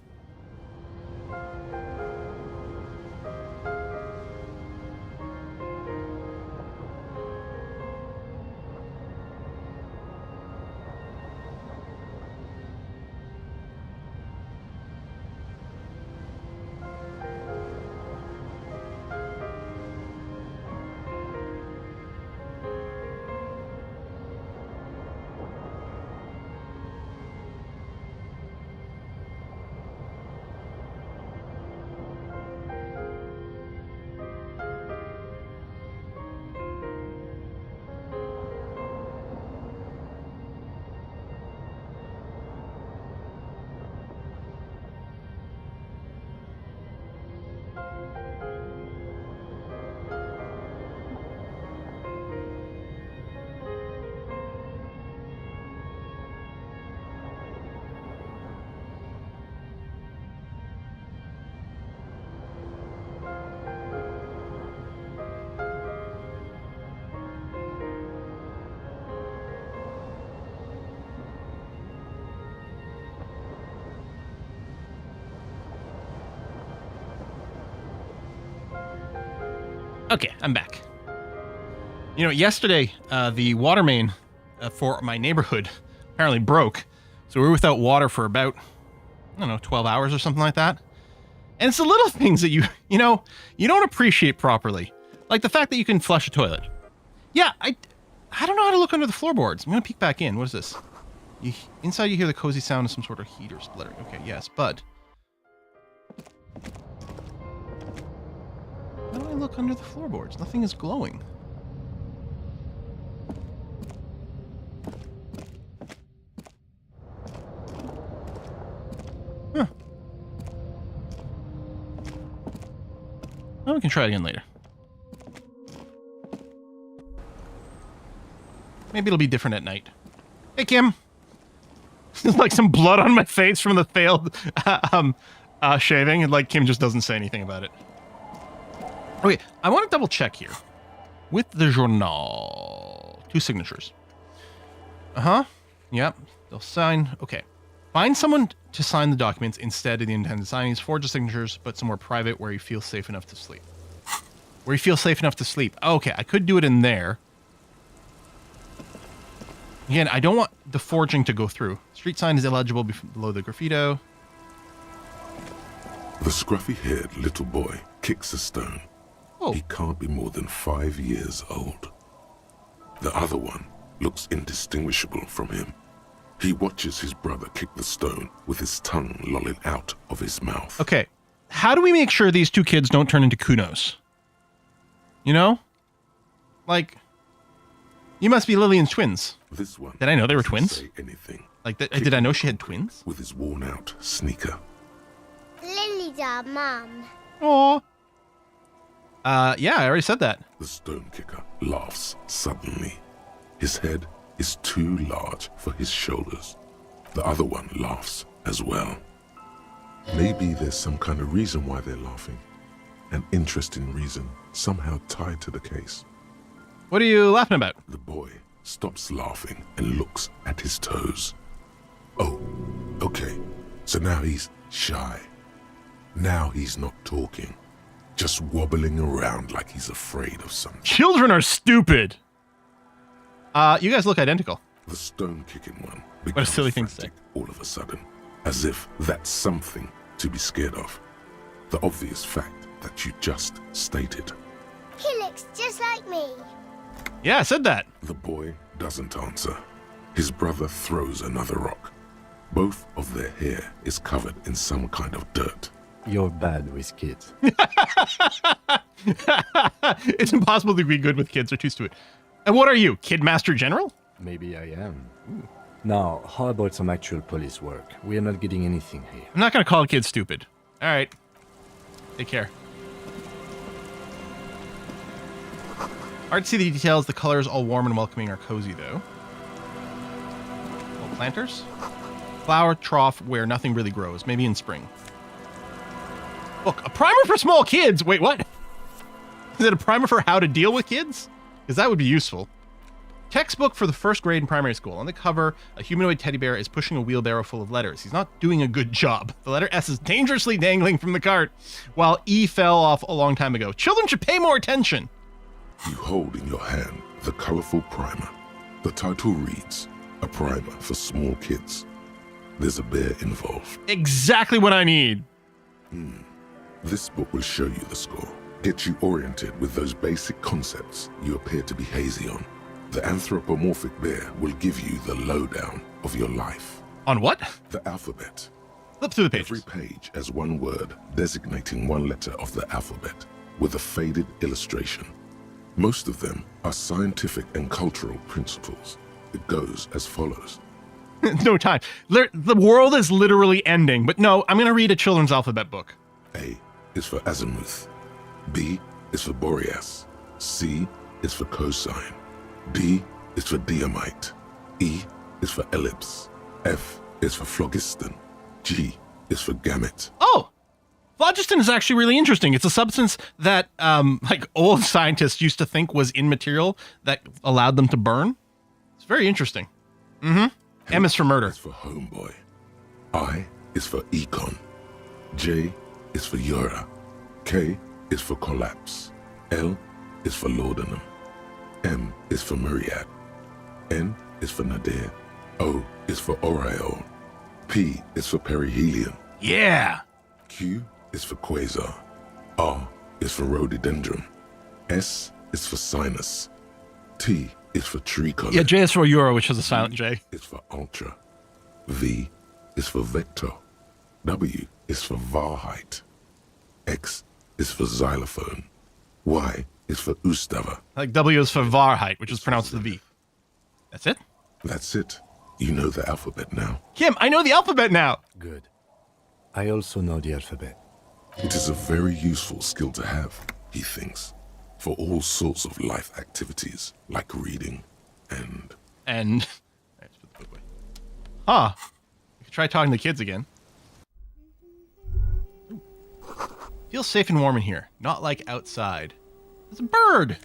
Okay, I'm back. You know, yesterday, the water main for my neighborhood apparently broke. So we were without water for about, I don't know, 12 hours or something like that. And it's the little things that you don't appreciate properly. Like the fact that you can flush a toilet. Yeah, I don't know how to look under the floorboards. I'm going to peek back in. What is this? Inside you hear the cozy sound of some sort of heater splittering. Okay, yes, but... How do I look under the floorboards? Nothing is glowing. Huh. Well, we can try it again later. Maybe it'll be different at night. Hey, Kim! There's like some blood on my face from the failed shaving, and like Kim just doesn't say anything about it. Okay, I want to double check here. With the journal. 2 signatures. Uh-huh. Yep. They'll sign. Okay. Find someone to sign the documents instead of the intended signings. Forge the signatures, but somewhere private where you feel safe enough to sleep. Where you feel safe enough to sleep. Okay, I could do it in there. Again, I don't want the forging to go through. Street sign is illegible below the graffito. The scruffy-haired little boy kicks a stone. Oh. He can't be more than 5 years old. The other one looks indistinguishable from him. He watches his brother kick the stone with his tongue lolling out of his mouth. Okay, how do we make sure these 2 kids don't turn into Kunos? You know? Like, you must be Lillian's twins. This one Did I know they were doesn't twins? say anything. Like, did I know she had twins? With his worn-out sneaker. Lily's our mum. Aww. Yeah, I already said that. The stone kicker laughs suddenly. His head is too large for his shoulders. The other one laughs as well. Maybe there's some kind of reason why they're laughing. An interesting reason, somehow tied to the case. What are you laughing about? The boy stops laughing and looks at his toes. Oh, okay. So now he's shy. Now he's not talking. Just wobbling around like he's afraid of something. Children are stupid! You guys look identical. The stone-kicking one What a becomes silly thing to say. frantic all of a sudden, as if that's something to be scared of. The obvious fact that you just stated. He looks just like me. Yeah, I said that. The boy doesn't answer. His brother throws another rock. Both of their hair is covered in some kind of dirt. You're bad with kids. It's impossible to be good with kids. They're too stupid. And what are you, Kid Master General? Maybe I am. Now, how about some actual police work? We are not getting anything here. I'm not going to call kids stupid. All right. Take care. Hard to see the details. The colors, all warm and welcoming, are cozy, though. Little planters. Flower trough where nothing really grows. Maybe in spring. Look, a primer for small kids. Wait, what? Is it a primer for how to deal with kids? Because that would be useful. Textbook for the first grade in primary school. On the cover, a humanoid teddy bear is pushing a wheelbarrow full of letters. He's not doing a good job. The letter S is dangerously dangling from the cart, while E fell off a long time ago. Children should pay more attention. You hold in your hand the colorful primer. The title reads, A Primer for Small Kids. There's a bear involved. Exactly what I need. This book will show you the score, get you oriented with those basic concepts you appear to be hazy on. The anthropomorphic bear will give you the lowdown of your life. On what? The alphabet. Flip through the pages. Every page has one word designating one letter of the alphabet with a faded illustration. Most of them are scientific and cultural principles. It goes as follows. No time. The world is literally ending, but no, I'm going to read a children's alphabet book. A is for azimuth. B is for Boreas. C is for cosine. D is for diamite. E is for ellipse. F is for phlogiston. G is for gamete. Oh, phlogiston is actually really interesting. It's a substance that old scientists used to think was in material that allowed them to burn. It's very interesting. M is for murder. Is for homeboy. I is for econ. J is for Yura. K is for collapse. L is for laudanum. M is for myriad. N is for nadir. O is for aureole. P is for perihelion. Yeah. Q is for quasar. R is for rhododendron. S is for sinus. T is for tricolor. Yeah, J is for Euro, which is a silent J. Is for ultra. V is for vector. W is for Wahrheit. X is for xylophone. Y is for Ustava. Like W is for Wahrheit, which is pronounced the V. That's it? That's it. You know the alphabet now. Kim, I know the alphabet now. Good. I also know the alphabet. It is a very useful skill to have, he thinks, for all sorts of life activities like reading and... Let's put the book away. Huh. You could try talking to the kids again. Feels safe and warm in here, not like outside. There's a bird!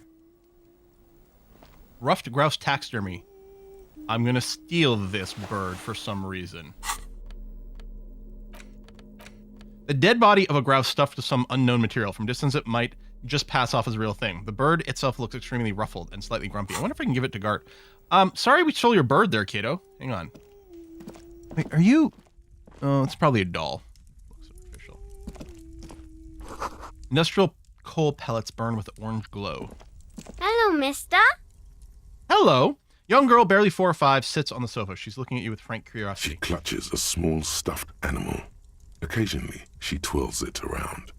Ruffed grouse taxidermy. I'm gonna steal this bird for some reason. The dead body of a grouse stuffed with some unknown material. From distance, it might just pass off as a real thing. The bird itself looks extremely ruffled and slightly grumpy. I wonder if I can give it to Gart. Sorry we stole your bird there, kiddo. Hang on. Wait, are you... Oh, it's probably a doll. Looks official. Industrial coal pellets burn with orange glow. Hello, mister. Hello. Young girl, barely 4 or 5, sits on the sofa. She's looking at you with frank She curiosity. clutches a small stuffed animal. Occasionally, she twirls it around.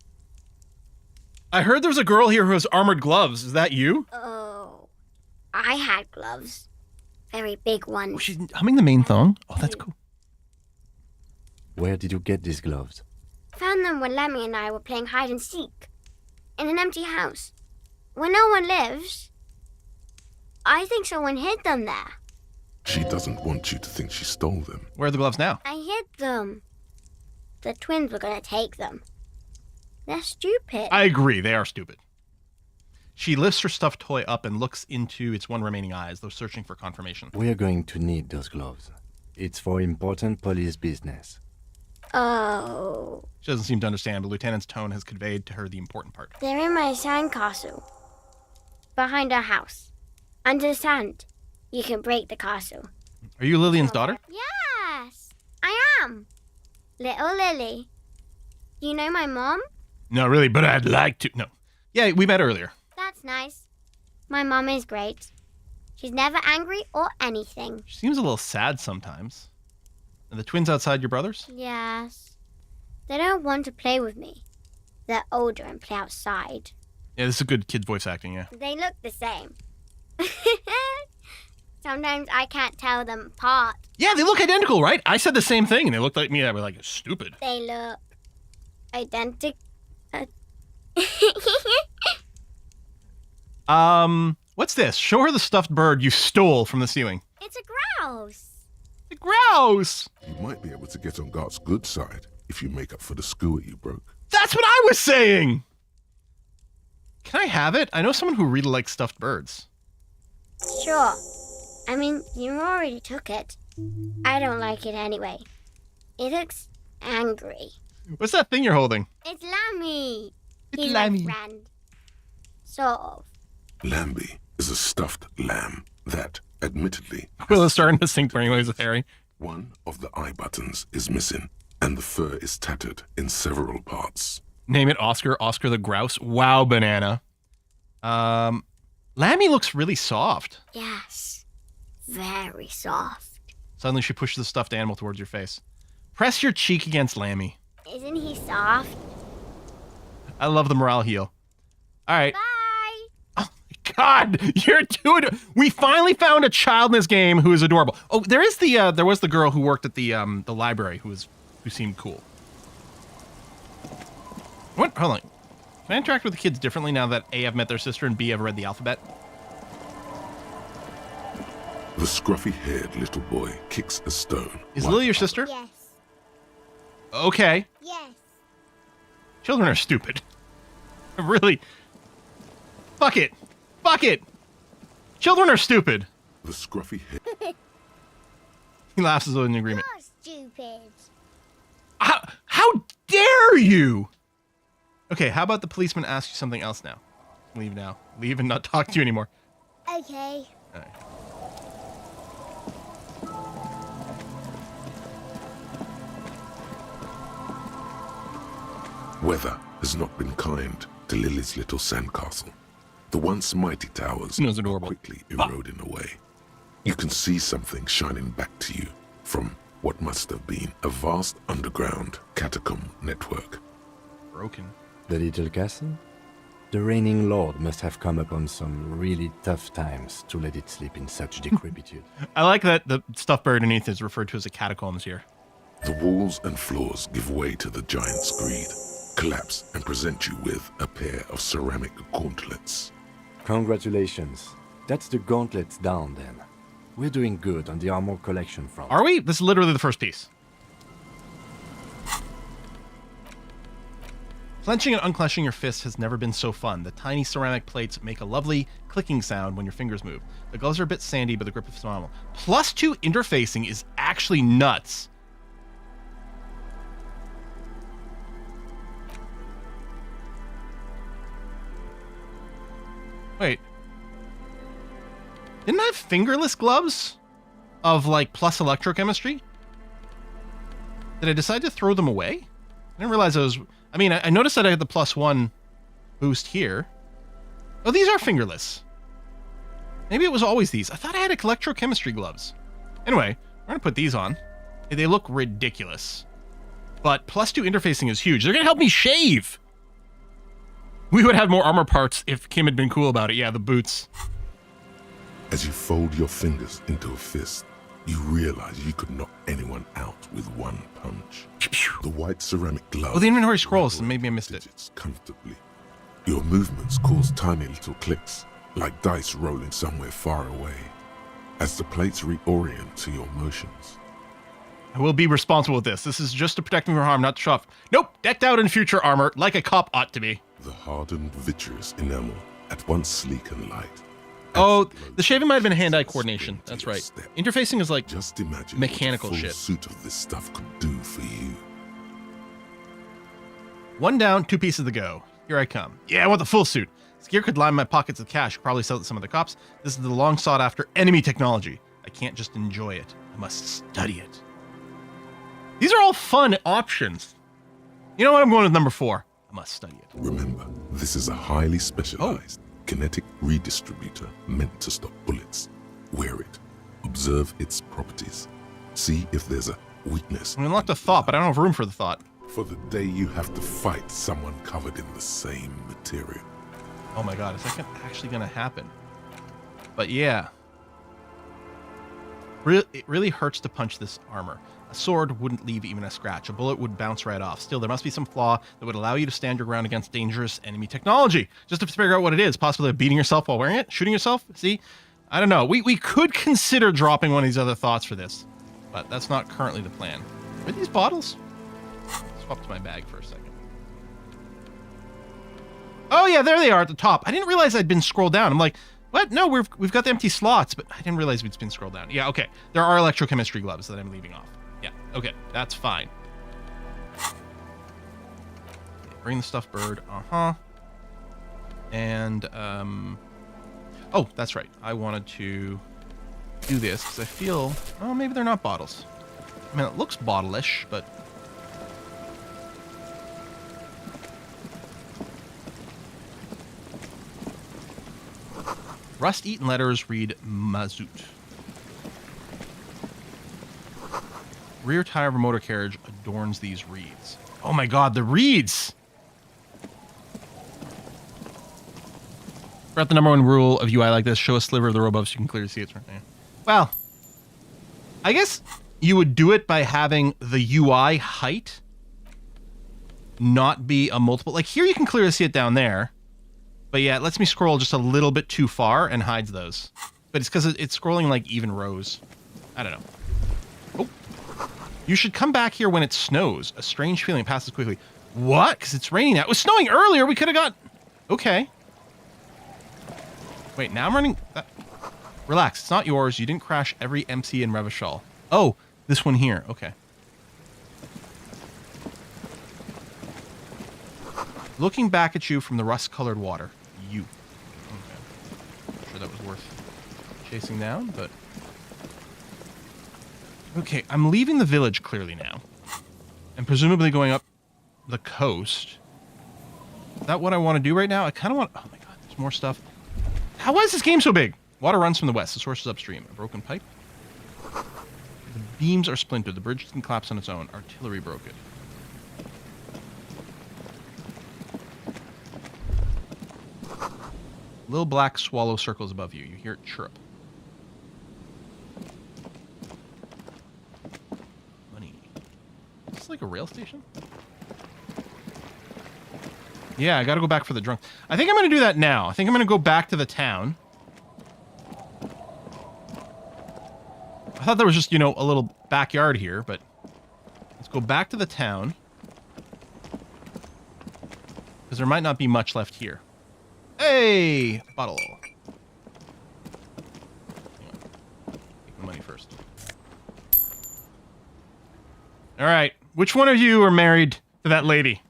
I heard there's a girl here who has armored gloves. Is that you? Oh, I had gloves. Very big ones. Oh, she's humming the main song. Oh, that's cool. Where did you get these gloves? Found them when Lemmy and I were playing hide and seek. In an empty house. Where no one lives. I think someone hid them there. She doesn't want you to think she stole them. Where are the gloves now? I hid them. The twins were gonna take them. They're stupid. I agree. They are stupid. She lifts her stuffed toy up and looks into its one remaining eye as though searching for confirmation. We are going to need those gloves. It's for important police business. Oh. She doesn't seem to understand, but Lieutenant's tone has conveyed to her the important part. They're in my sandcastle. Behind our house. Under the sand. You can break the castle. Are you Lillian's daughter? Yes, I am. Little Lily. You know my mom? No, really, but I'd like to. No. Yeah, we met earlier. That's nice. My mom is great. She's never angry or anything. She seems a little sad sometimes. Are the twins outside your brothers? Yes. They don't want to play with me. They're older and play outside. Yeah, this is a good kid voice acting, yeah. They look the same. Sometimes I can't tell them apart. Yeah, they look identical, right? I said the same thing, and they looked like me. I was like, stupid. They look identical. What's this? Show her the stuffed bird you stole from the ceiling. It's a grouse. The grouse! You might be able to get on Gart's good side if you make up for the skewer you broke. That's what I was saying! Can I have it? I know someone who really likes stuffed birds. Sure. I mean, you already took it. I don't like it anyway. It looks angry. What's that thing you're holding? It's Lammy. It's He's Lammy. my friend. Sort of. Lambie is a stuffed lamb that, admittedly, Will is starting to sink anyways with Harry. one of the eye buttons is missing, and the fur is tattered in several parts. Name it Oscar. Oscar the Grouse. Wow, banana. Lammy looks really soft. Yes. Very soft. Suddenly she pushes the stuffed animal towards your face. Press your cheek against Lammy. Isn't he soft? I love the morale heal. All right. Bye. Oh my God, you're doing it. We finally found a child in this game who is adorable. Oh, there was the girl who worked at the library who seemed cool. What? Hold on. Can I interact with the kids differently now that A, I've met their sister, and B, I've read the alphabet? The scruffy-haired little boy kicks a stone. Is while- Lily your sister? Yes. Okay. Yes. Children are stupid. Really. Fuck it. Fuck it. Children are stupid. The scruffy-haired... He laughs as though in agreement. You're stupid. How dare you? Okay, how about the policeman ask you something else now? Leave now. Leave and not talk to you anymore. Okay. All right. Weather has not been kind to Lily's little sandcastle. The once mighty towers Snows are adorable. quickly eroding away. You can see something shining back to you from what must have been a vast underground catacomb network. Broken. The little castle? The reigning lord must have come upon some really tough times to let it sleep in such decrepitude. I like that the stuffed bird beneath is referred to as a catacombs here. The walls and floors give way to the giant's greed, collapse and present you with a pair of ceramic gauntlets. Congratulations. That's the gauntlets down then. We're doing good on the armor collection front. Are we? This is literally the first piece. Clenching and unclenching your fists has never been so fun. The tiny ceramic plates make a lovely clicking sound when your fingers move. The gloves are a bit sandy, but the grip is phenomenal. +2 interfacing is actually nuts. Wait. Didn't I have fingerless gloves of like plus electrochemistry? Did I decide to throw them away? I didn't realize I was... I mean, I noticed that I had the +1 boost here. Oh, these are fingerless. Maybe it was always these. I thought I had electrochemistry gloves. Anyway, we're going to put these on. They look ridiculous. But +2 interfacing is huge. They're going to help me shave. We would have more armor parts if Kim had been cool about it. Yeah, the boots. As you fold your fingers into a fist, you realize you could knock anyone out with one punch. The white ceramic glove... Oh, the inventory scrolls, and maybe I missed it. digits comfortably. Your movements cause tiny little clicks, like dice rolling somewhere far away, as the plates reorient to your motions. I will be responsible with this. This is just to protect me from harm, not to show off. Nope, decked out in future armor, like a cop ought to be. The hardened vitreous enamel, at once sleek and light. Oh, the shaving might have been hand-eye coordination. That's right. Interfacing is like Just imagine mechanical what a full shit. suit of this stuff could do for you. One down, 2 pieces to go. Here I come. Yeah, I want the full suit. This gear could line my pockets with cash. Probably sell it to some of the cops. This is the long sought-after enemy technology. I can't just enjoy it. I must study it. These are all fun options. You know what? I'm going with number 4. I must study it. Remember, this is a highly specialized kinetic redistributor meant to stop bullets. Wear it. Observe its properties. See if there's a weakness. I unlocked a thought, but I don't have room for the thought. For the day you have to fight someone covered in the same material. Oh my god, is that actually going to happen? But yeah. It really hurts to punch this armor. A sword wouldn't leave even a scratch. A bullet would bounce right off. Still, there must be some flaw that would allow you to stand your ground against dangerous enemy technology. Just to figure out what it is. Possibly beating yourself while wearing it? Shooting yourself? See? I don't know. We could consider dropping one of these other thoughts for this. But that's not currently the plan. Are these bottles? Swap to my bag for a second. Oh yeah, there they are at the top. I didn't realize I'd been scrolled down. I'm like, what? No, we've got the empty slots, but I didn't realize we'd been scrolled down. Yeah, okay. There are electrochemistry gloves that I'm leaving off. Yeah, okay, that's fine. Bring the stuffed bird. And oh, that's right. I wanted to do this because I feel, oh, maybe they're not bottles. I mean, it looks bottle-ish, but rust-eaten letters read Mazout. Rear tire of a motor carriage adorns these reeds. Oh my god, the reeds! Forgot the number one rule of UI like this. Show a sliver of the row above so you can clearly see it. Well, I guess you would do it by having the UI height not be a multiple. Like here you can clearly see it down there. But yeah, it lets me scroll just a little bit too far and hides those. But it's because it's scrolling like even rows. I don't know. Oh. You should come back here when it snows. A strange feeling passes quickly. What? Because it's raining now. It was snowing earlier. We could have got... Okay. Wait, now I'm running... Relax. It's not yours. You didn't crash every MC in Revachol. Oh, this one here. Okay. Looking back at you from the rust-colored water. You. Okay. I'm sure that was worth chasing down, but... Okay, I'm leaving the village clearly now. And presumably going up the coast. Is that what I want to do right now? I kind of want... Oh my god, there's more stuff. Why is this game so big? Water runs from the west. The source is upstream. A broken pipe. The beams are splintered. The bridge can collapse on its own. Artillery broke it. Little black swallow circles above you. You hear it chirp. Money. Is this like a rail station? Yeah, I gotta go back for the drunk. I think I'm gonna do that now. I think I'm gonna go back to the town. I thought there was just, you know, a little backyard here, but let's go back to the town. Because there might not be much left here. Hey! Bottle. Hang on. Take the money first. Alright. Which one of you are married to that lady?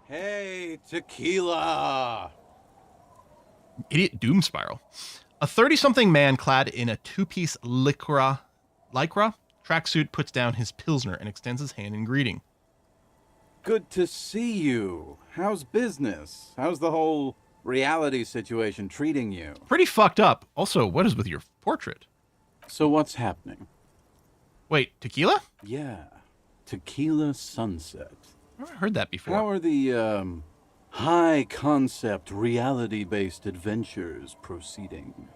Hey, tequila! Idiot doom spiral. A 30-something man clad in a two-piece lycra tracksuit puts down his pilsner and extends his hand in greeting. Good to see you. How's business? How's the whole reality situation treating you? Pretty fucked up. Also, what is with your portrait? So what's happening? Wait, tequila? Yeah, tequila sunset. I've never heard that before. How are the, high-concept, reality-based adventures proceeding?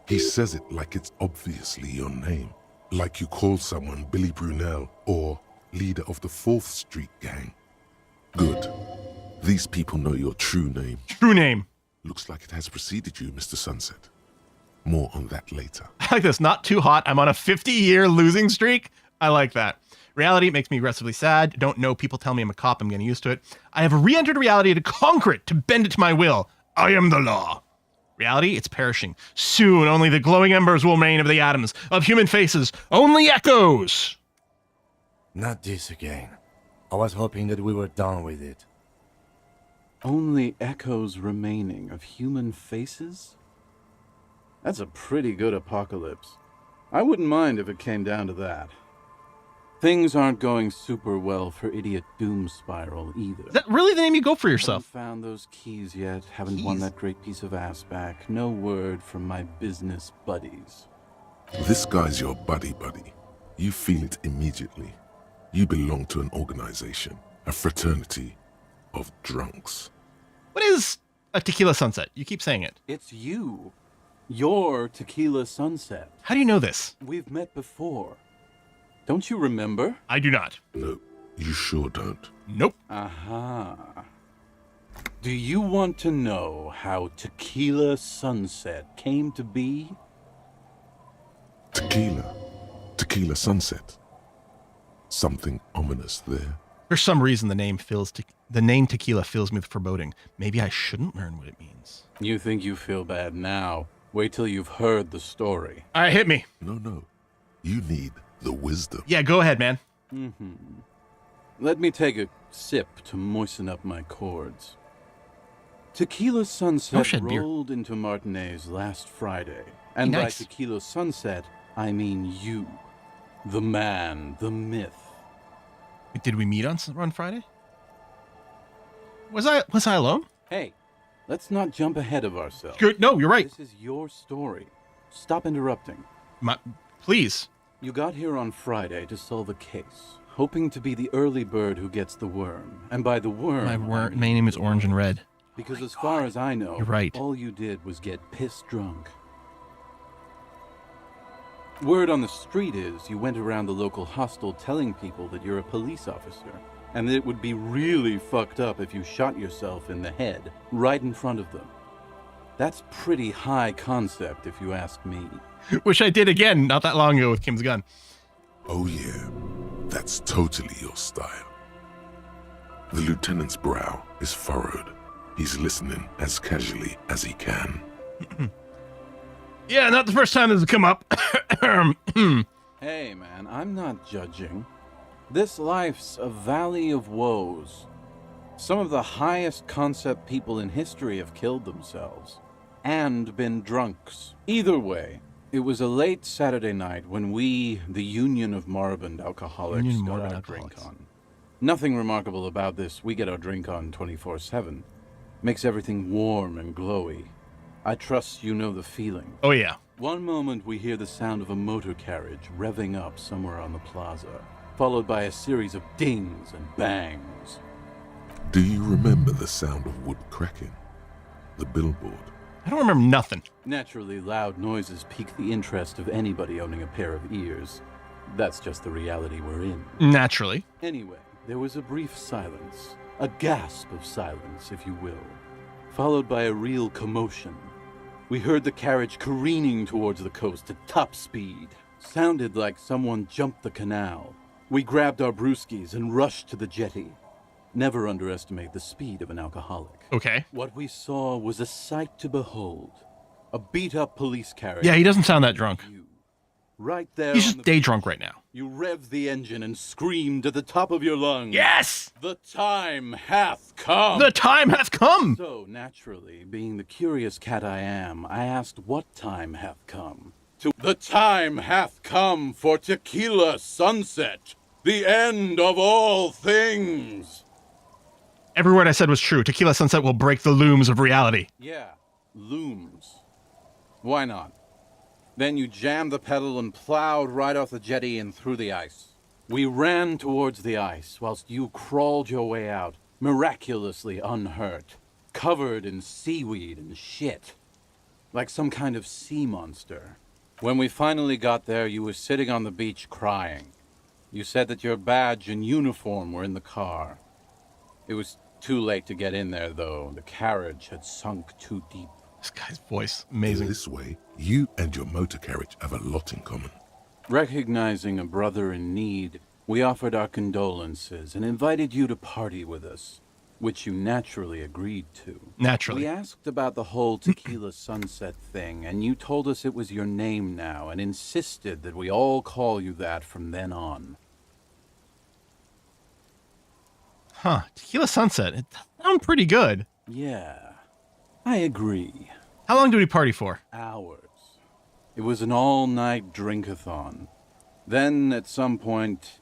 He says it like it's obviously your name. Like you call someone Billy Brunel or leader of the 4th Street Gang. Good. These people know your true name. True name. Looks like it has preceded you, Mr. Sunset. More on that later. I like this. Not too hot. I'm on a 50-year losing streak. I like that. Reality makes me aggressively sad. Don't know. People tell me I'm a cop. I'm getting used to it. I have re-entered reality to conquer it, to bend it to my will. I am the law. Reality, it's perishing. Soon, only the glowing embers will remain of the atoms, of human faces. Only echoes. Not this again. I was hoping that we were done with it. Only echoes remaining of human faces? That's a pretty good apocalypse. I wouldn't mind if it came down to that. Things aren't going super well for Idiot Doom Spiral either. Is that really the name you go for yourself? Haven't found those keys yet. Haven't won that great piece of ass back. No word from my business buddies. This guy's your buddy. You feel it immediately. You belong to an organization, a fraternity of drunks. What is a tequila sunset? You keep saying it. It's you. You're Tequila Sunset. How do you know this? We've met before. Don't you remember? I do not. No, you sure don't. Nope. Aha. Do you want to know how Tequila Sunset came to be? Tequila Sunset. Something ominous there. For some reason, the name tequila fills me with foreboding. Maybe I shouldn't learn what it means. You think you feel bad now. Wait till you've heard the story. All right, hit me. No. You need the wisdom. Yeah, go ahead, man. Let me take a sip to moisten up my chords. Tequila Sunset rolled into Martinez last Friday. And by Tequila Sunset, I mean you. The man, the myth. Did we meet on Friday? Was I alone? Hey, let's not jump ahead of ourselves. Good. No, you're right. This is your story. Stop interrupting. Please. You got here on Friday to solve a case, hoping to be the early bird who gets the worm. And by the worm... My name is Orange and Red. Because as far as I know, you're right. All you did was get pissed drunk. Word on the street is you went around the local hostel telling people that you're a police officer, and that it would be really fucked up if you shot yourself in the head, right in front of them. That's pretty high concept, if you ask me. Which I did again not that long ago with Kim's gun. Oh yeah, that's totally your style. The lieutenant's brow is furrowed. He's listening as casually as he can. Yeah, not the first time this has come up. Hey man, I'm not judging. This life's a valley of woes. Some of the highest concept people in history have killed themselves. And been drunks. Either way, it was a late Saturday night when we, the Union of Moribund Alcoholics, got our drink on. Nothing remarkable about this. We get our drink on 24/7. Makes everything warm and glowy. I trust you know the feeling. Oh yeah. One moment we hear the sound of a motor carriage revving up somewhere on the plaza, followed by a series of dings and bangs. Do you remember the sound of wood cracking? The billboard? I don't remember nothing. Naturally, loud noises pique the interest of anybody owning a pair of ears. That's just the reality we're in. Naturally. Anyway, there was a brief silence. A gasp of silence, if you will. Followed by a real commotion. We heard the carriage careening towards the coast at top speed. Sounded like someone jumped the canal. We grabbed our brewskis and rushed to the jetty. Never underestimate the speed of an alcoholic. Okay. What we saw was a sight to behold. A beat-up police carriage. Yeah, he doesn't sound that drunk. Right there. He's just day drunk right now. You revved the engine and screamed at the top of your lungs. Yes! The time hath come! The time hath come! So, naturally, being the curious cat I am, I asked what time hath come. The time hath come for Tequila Sunset, the end of all things! Every word I said was true. Tequila Sunset will break the looms of reality. Yeah, looms. Why not? Then you jammed the pedal and plowed right off the jetty and through the ice. We ran towards the ice whilst you crawled your way out, miraculously unhurt, covered in seaweed and shit, like some kind of sea monster. When we finally got there, you were sitting on the beach crying. You said that your badge and uniform were in the car. It was too late to get in there, though. The carriage had sunk too deep. This guy's voice, amazing. This way, you and your motor carriage have a lot in common. Recognizing a brother in need, we offered our condolences and invited you to party with us, which you naturally agreed to. Naturally. We asked about the whole Tequila Sunset thing, and you told us it was your name now and insisted that we all call you that from then on. Huh. Tequila Sunset. It sounds pretty good. Yeah, I agree. How long did we party for? Hours. It was an all-night drink-a-thon. Then, at some point,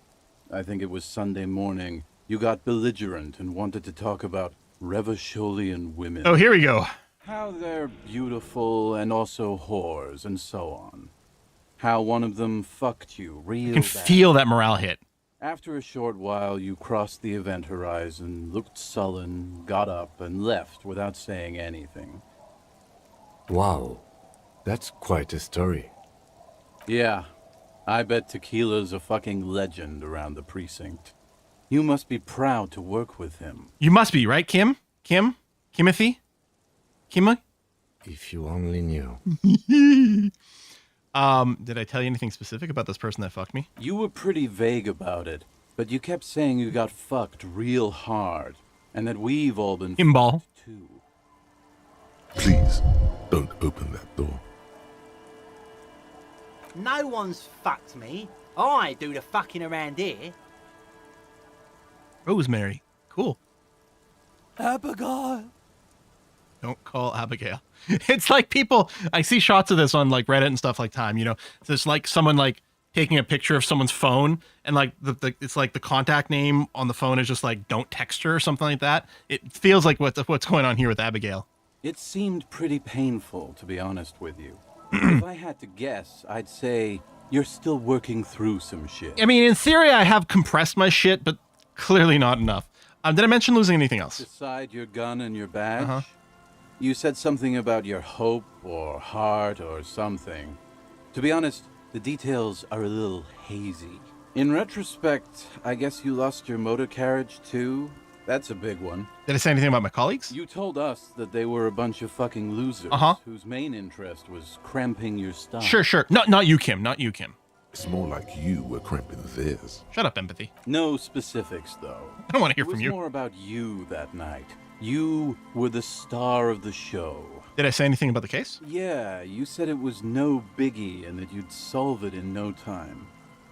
I think it was Sunday morning, you got belligerent and wanted to talk about Revacholian women. Oh, here we go. How they're beautiful and also whores and so on. How one of them fucked you real I can bad. feel that morale hit. After a short while, you crossed the event horizon, looked sullen, got up, and left without saying anything. Wow, that's quite a story. Yeah, I bet Tequila's a fucking legend around the precinct. You must be proud to work with him. You must be, right, Kim? Kim? Kimothy? Kima? If you only knew. Did I tell you anything specific about this person that fucked me? You were pretty vague about it. But you kept saying you got fucked real hard, and that we've all been Himball. fucked too. Please, don't open that door. No one's fucked me. I do the fucking around here. Rosemary. Cool. Abigail. Don't call Abigail. It's like people, I see shots of this on like Reddit and stuff like time, you know, it's like someone like taking a picture of someone's phone and like it's like the contact name on the phone is just like, don't text her or something like that. It feels like what's going on here with Abigail. It seemed pretty painful, to be honest with you. If I had to guess, I'd say you're still working through some shit. I mean, in theory, I have compressed my shit, but clearly not enough. Did I mention losing anything else? Beside your gun and your badge? You said something about your hope or heart or something. To be honest, the details are a little hazy. In retrospect, I guess you lost your motor carriage too? That's a big one. Did I say anything about my colleagues? You told us that they were a bunch of fucking losers whose main interest was cramping your stuff. Sure. Not you, Kim. Not you, Kim. It's more like you were cramping theirs. Shut up, empathy. No specifics, though. I don't want to hear from you. It was more about you that night. You were the star of the show. Did I say anything about the case? Yeah, you said it was no biggie and that you'd solve it in no time.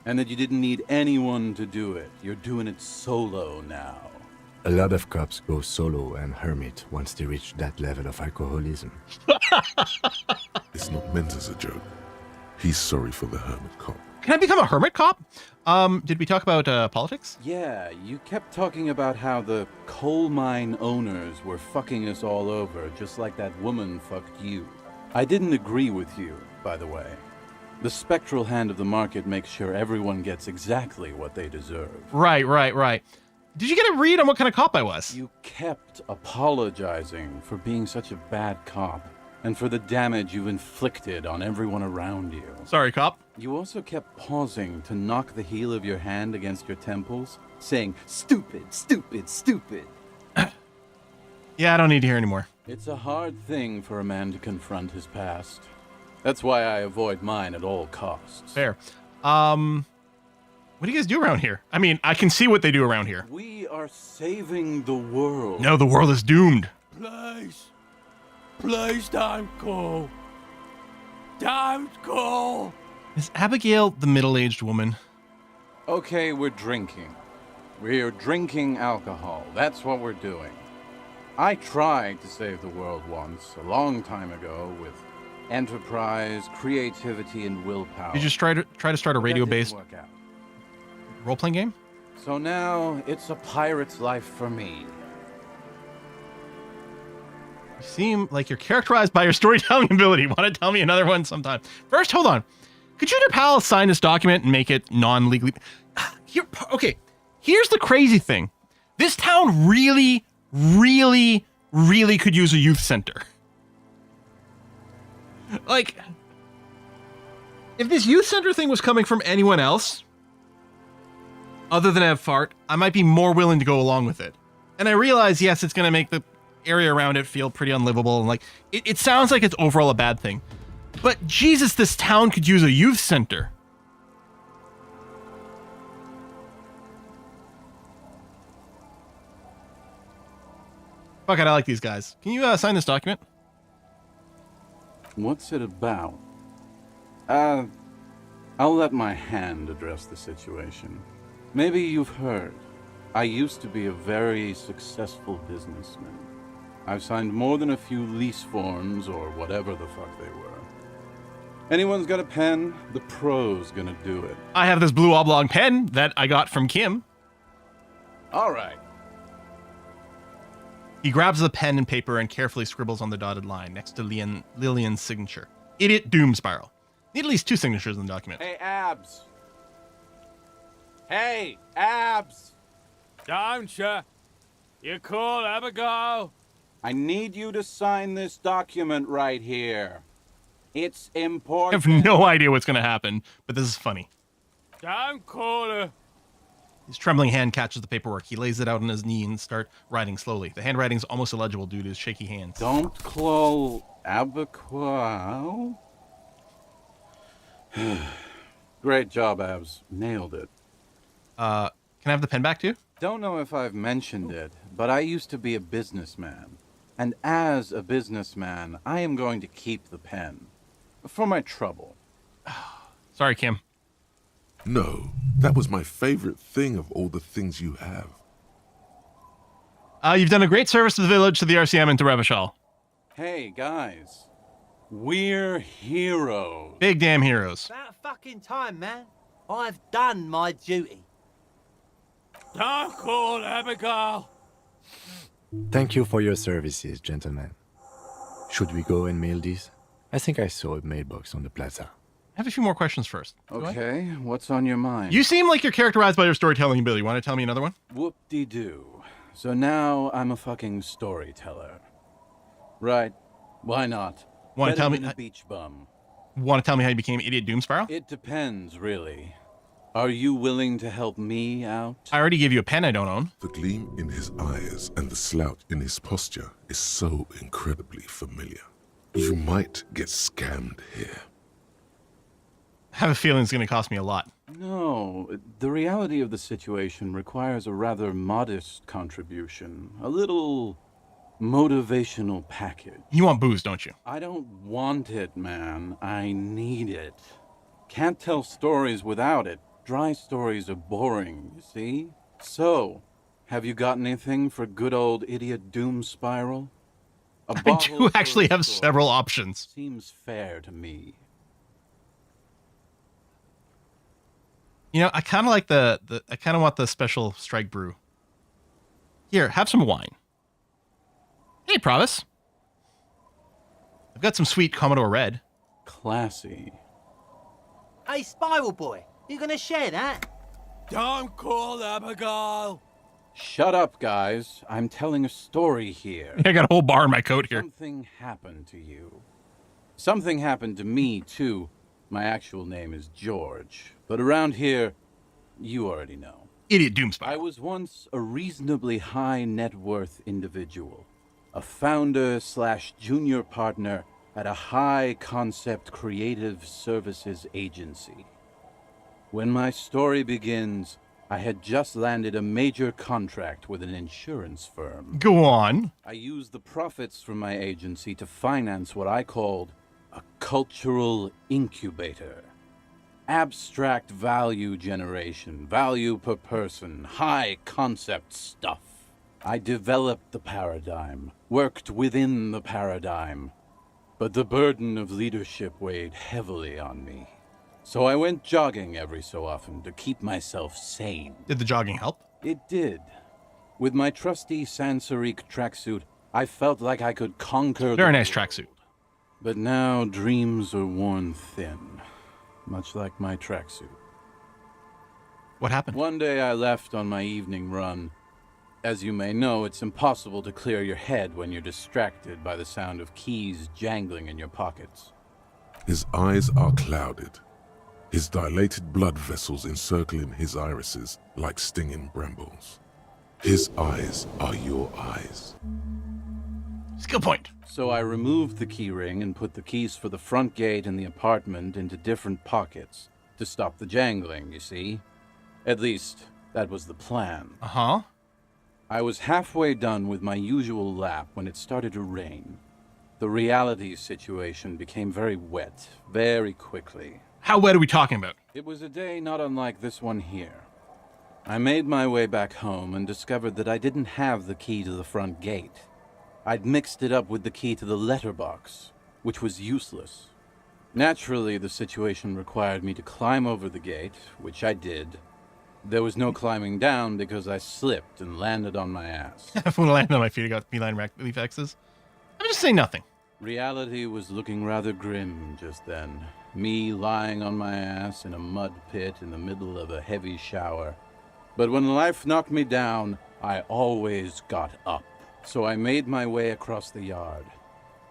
And that you didn't need anyone to do it. You're doing it solo now. A lot of cops go solo and hermit once they reach that level of alcoholism. It's not meant as a joke. He's sorry for the hermit cop. Can I become a hermit cop? Did we talk about politics? Yeah, you kept talking about how the coal mine owners were fucking us all over, just like that woman fucked you. I didn't agree with you, by the way. The spectral hand of the market makes sure everyone gets exactly what they deserve. Right. Did you get a read on what kind of cop I was? You kept apologizing for being such a bad cop, and for the damage you've inflicted on everyone around you. Sorry, cop. You also kept pausing to knock the heel of your hand against your temples, saying, "Stupid, stupid, stupid." Yeah, I don't need to hear anymore. It's a hard thing for a man to confront his past. That's why I avoid mine at all costs. Fair. What do you guys do around here? I mean, I can see what they do around here. We are saving the world. No, the world is doomed. Please don't go. Don't go. Is Abigail the middle-aged woman? Okay, we're drinking. We're drinking alcohol. That's what we're doing. I tried to save the world once, a long time ago, with enterprise, creativity, and willpower. Did you just try to start a radio-based That didn't work out. role-playing game? So now it's a pirate's life for me. You seem like you're characterized by your storytelling ability. Want to tell me another one sometime? First, hold on. Could you and your pal sign this document and make it non-legally? Okay, here's the crazy thing. This town really could use a youth center. Like, if this youth center thing was coming from anyone else, other than Ev Fart, I might be more willing to go along with it. And I realize, yes, it's going to make the area around it feel pretty unlivable, and like, it sounds like it's overall a bad thing. But Jesus, this town could use a youth center. Fuck it, I like these guys. Can you sign this document? What's it about? I'll let my hand address the situation. Maybe you've heard. I used to be a very successful businessman. I've signed more than a few lease forms or whatever the fuck they were. Anyone's got a pen? The pro's gonna do it. I have this blue oblong pen that I got from Kim. All right. He grabs the pen and paper and carefully scribbles on the dotted line next to Lillian's signature. Idiot Doom Spiral. Need at least 2 signatures in the document. Hey, Abs. Hey, Abs. Don't you? You call Abigail? I need you to sign this document right here. It's I important. have no idea what's going to happen, but this is funny. Don't call her. His trembling hand catches the paperwork. He lays it out on his knee and starts writing slowly. The handwriting's almost illegible due to his shaky hands. Don't call Abigail. Great job, Abs. Nailed it. Can I have the pen back too? Don't know if I've mentioned it, but I used to be a businessman. And as a businessman, I am going to keep the pen. For my trouble. Sorry, Kim. No, that was my favorite thing of all the things you have. You've done a great service to the village, to the RCM, and to Revachol. Hey, guys. We're heroes. Big damn heroes. About fucking time, man. I've done my duty. Don't call Abigail. Thank you for your services, gentlemen. Should we go and mail these? I think I saw a mailbox on the plaza. I have a few more questions first. Okay, what's on your mind? You seem like you're characterized by your storytelling ability. You want to tell me another one? Whoop-de-doo. So now I'm a fucking storyteller. Right. Why not? Want to tell me? Better than a beach bum. Want to tell me how you became Idiot Doom Spiral? It depends, really. Are you willing to help me out? I already gave you a pen I don't own. The gleam in his eyes and the slouch in his posture is so incredibly familiar. You might get scammed here. I have a feeling it's going to cost me a lot. No, the reality of the situation requires a rather modest contribution. A little motivational package. You want booze, don't you? I don't want it, man. I need it. Can't tell stories without it. Dry stories are boring, you see? So, have you got anything for good old Idiot Doom Spiral? A I do actually have several options. Seems fair to me. You know, I kind of like I kind of want the special strike brew. Here, have some wine. Hey, Provis. I've got some sweet Commodore Red. Classy. Hey, Spiral Boy, you gonna share that? Don't call Abigail. Shut up, guys. I'm telling a story here. I got a whole bar in my coat here. Something happened to you. Something happened to me, too. My actual name is George, but around here, you already know. Idiot Doom Spiral. I was once a reasonably high net worth individual. A founder/junior partner at a high concept creative services agency. When my story begins, I had just landed a major contract with an insurance firm. Go on. I used the profits from my agency to finance what I called a cultural incubator. Abstract value generation, value per person, high concept stuff. I developed the paradigm, worked within the paradigm, but the burden of leadership weighed heavily on me. So I went jogging every so often to keep myself sane. Did the jogging help? It did. With my trusty Sansarique tracksuit, I felt like I could conquer Very the nice world. tracksuit. But now dreams are worn thin, much like my tracksuit. What happened? One day I left on my evening run. As you may know, it's impossible to clear your head when you're distracted by the sound of keys jangling in your pockets. His eyes are clouded, his dilated blood vessels encircling his irises like stinging brambles. His eyes are your eyes. Skill point. So I removed the key ring and put the keys for the front gate and the apartment into different pockets to stop the jangling, you see? At least, that was the plan. Uh-huh. I was halfway done with my usual lap when it started to rain. The reality situation became very wet, very quickly. How wet are we talking about? It was a day not unlike this one here. I made my way back home and discovered that I didn't have the key to the front gate. I'd mixed it up with the key to the letterbox, which was useless. Naturally, the situation required me to climb over the gate, which I did. There was no climbing down because I slipped and landed on my ass. When I landed on my feet, I got feline reflexes. I'm just saying nothing. Reality was looking rather grim just then. Me lying on my ass in a mud pit in the middle of a heavy shower. But when life knocked me down, I always got up. So I made my way across the yard.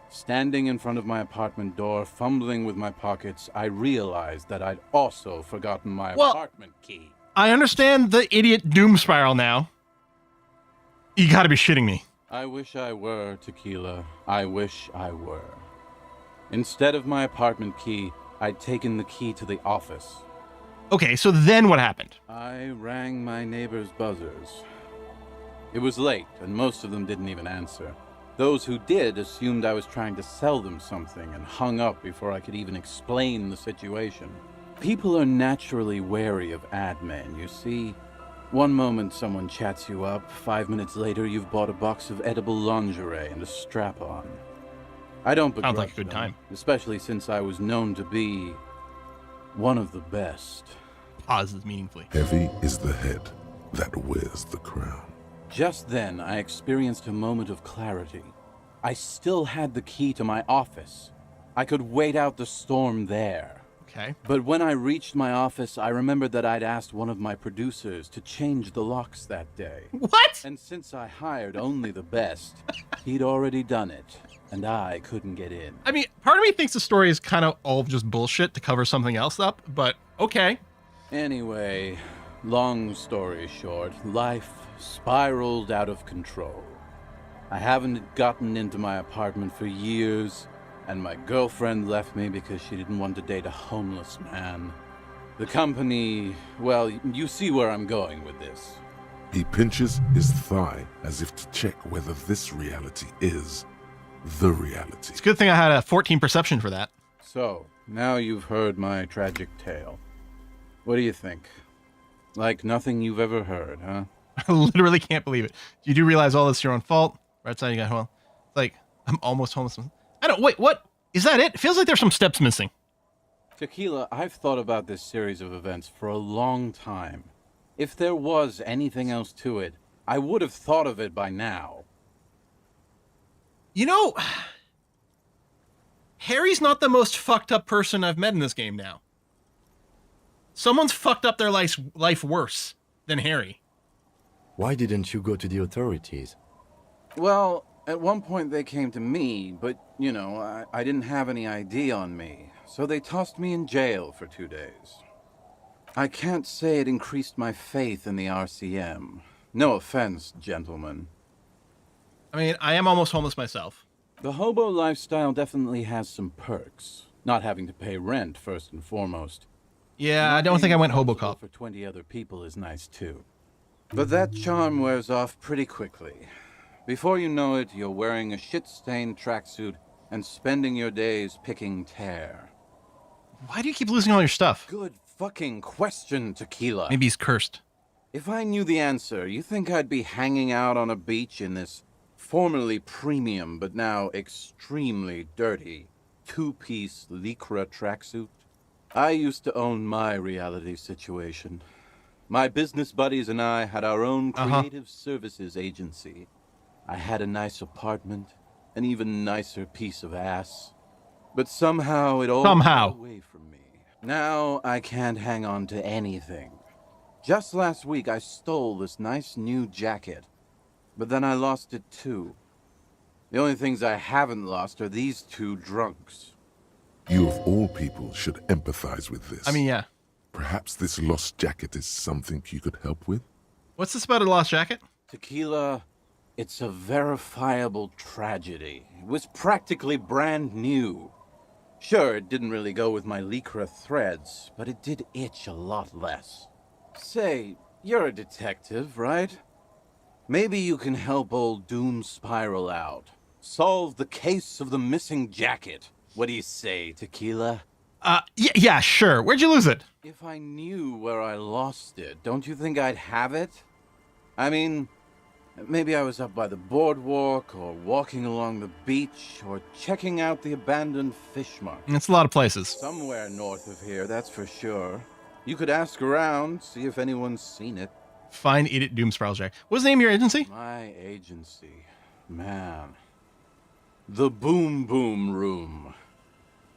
Standing in front of my apartment door, fumbling with my pockets, I realized that I'd also forgotten my apartment key. I understand the Idiot Doom Spiral now. You gotta be shitting me. I wish I were, Tequila. I wish I were. Instead of my apartment key, I'd taken the key to the office. Okay, so then what happened? I rang my neighbor's buzzers. It was late, and most of them didn't even answer. Those who did assumed I was trying to sell them something and hung up before I could even explain the situation. People are naturally wary of ad men, you see. One moment someone chats you up, 5 minutes later you've bought a box of edible lingerie and a strap-on. I don't begrudge Sounds like a good them, time. especially since I was known to be one of the best. Pauses meaningfully. Heavy is the head that wears the crown. Just then, I experienced a moment of clarity. I still had the key to my office. I could wait out the storm there. Okay. But when I reached my office, I remembered that I'd asked one of my producers to change the locks that day. What? And since I hired only the best, he'd already done it, and I couldn't get in. I mean, part of me thinks the story is kind of all just bullshit to cover something else up, but okay. Anyway, long story short, life spiraled out of control. I haven't gotten into my apartment for years, and my girlfriend left me because she didn't want to date a homeless man. The company, well, you see where I'm going with this. He pinches his thigh as if to check whether this reality is the reality. It's a good thing I had a 14 perception for that. So, now you've heard my tragic tale. What do you think? Like nothing you've ever heard, huh? I literally can't believe it. You do realize all this is your own fault. Right side, you got well. It's like, I'm almost homeless. I don't, wait, what? Is that it? It feels like there's some steps missing. Tequila, I've thought about this series of events for a long time. If there was anything else to it, I would have thought of it by now. You know, Harry's not the most fucked up person I've met in this game now. Someone's fucked up their life worse than Harry. Why didn't you go to the authorities? Well, at one point they came to me, but, you know, I didn't have any ID on me, so they tossed me in jail for 2 days. I can't say it increased my faith in the RCM. No offense, gentlemen. I mean, I am almost homeless myself. The hobo lifestyle definitely has some perks. Not having to pay rent, first and foremost. Yeah, I don't think I went hobo cop. For 20 other people is nice, too. But that charm wears off pretty quickly. Before you know it, you're wearing a shit-stained tracksuit and spending your days picking tear. Why do you keep losing all your stuff? Good fucking question, Tequila. Maybe he's cursed. If I knew the answer, you think I'd be hanging out on a beach in this formerly premium but now extremely dirty two-piece lycra tracksuit? I used to own my reality situation. My business buddies and I had our own creative services agency. I had a nice apartment, an even nicer piece of ass. But somehow it all got away from me. Now I can't hang on to anything. Just last week I stole this nice new jacket, but then I lost it too. The only things I haven't lost are these two drunks. You of all people should empathize with this. I mean, yeah. Perhaps this lost jacket is something you could help with? What's this about a lost jacket? Tequila, it's a verifiable tragedy. It was practically brand new. Sure, it didn't really go with my lycra threads, but it did itch a lot less. Say, you're a detective, right? Maybe you can help old Doom Spiral out. Solve the case of the missing jacket. What do you say, Tequila? Yeah, sure. Where'd you lose it? If I knew where I lost it, don't you think I'd have it? I mean, maybe I was up by the boardwalk, or walking along the beach, or checking out the abandoned fish market. It's a lot of places. Somewhere north of here, that's for sure. You could ask around, see if anyone's seen it. Find Edit Doomspiral's jacket. What's the name of your agency? My agency. Man. The Boom Boom Room.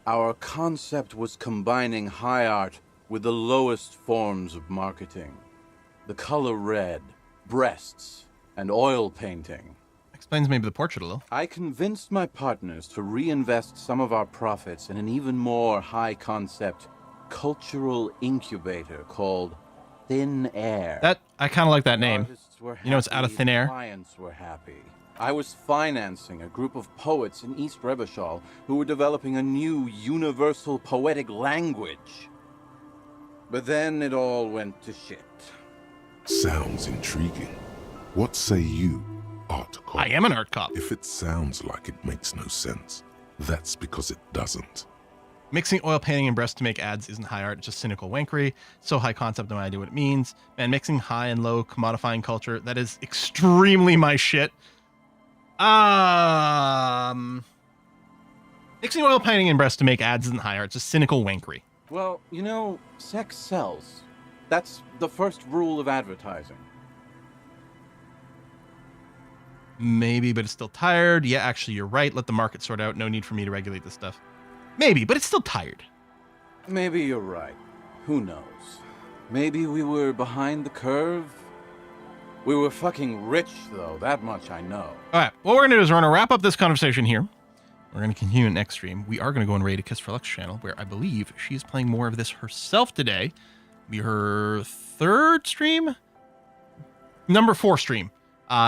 Our concept was combining high art with the lowest forms of marketing. The color red, breasts, and oil painting. Explains maybe the portrait a little. I convinced my partners to reinvest some of our profits in an even more high-concept cultural incubator called Thin Air. That I kind of like that name. Artists were You know, it's out of happy, thin air. Clients were happy. I was financing a group of poets in East Revachol who were developing a new universal poetic language. But then it all went to shit. Sounds intriguing. What say you, art cop? I am an art cop. If it sounds like it makes no sense, that's because it doesn't. Mixing oil painting and breast to make ads isn't high art, just cynical wankery. So high concept, no idea what it means. Man, mixing high and low, commodifying culture, that is extremely my shit. Mixing oil painting and breast to make ads isn't high art, just cynical wankery. Well, you know, sex sells. That's the first rule of advertising. Maybe, but it's still tired. Yeah, actually, you're right. Let the market sort out. No need for me to regulate this stuff. Maybe, but it's still tired. Maybe you're right. Who knows? Maybe we were behind the curve? We were fucking rich, though. That much I know. All right, what we're going to do is we're going to wrap up this conversation here. We're going to continue in next stream. We are going to go and raid a Kiss for Lux channel, where I believe she's playing more of this herself today. Be her 3rd stream? Number 4 stream.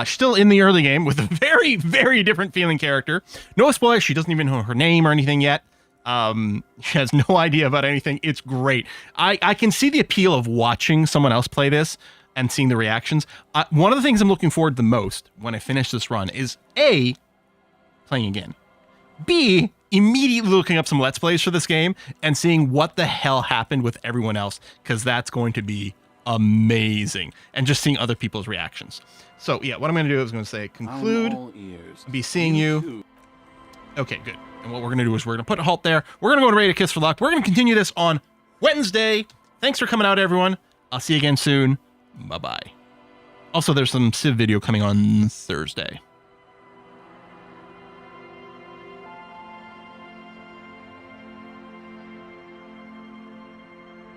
Still in the early game with a very, very different feeling character. No spoilers. She doesn't even know her name or anything yet. She has no idea about anything. It's great. I can see the appeal of watching someone else play this and seeing the reactions. One of the things I'm looking forward to the most when I finish this run is A, playing again. B, immediately looking up some Let's Plays for this game and seeing what the hell happened with everyone else, because that's going to be amazing. And just seeing other people's reactions. So yeah, what I'm going to do is going to say conclude. I'm all ears. Be seeing you. Okay, good. And what we're going to do is we're going to put a halt there. We're going to go and raid a Kiss for Luck. We're going to continue this on Wednesday. Thanks for coming out, everyone. I'll see you again soon. Bye-bye. Also, there's some Civ video coming on Thursday.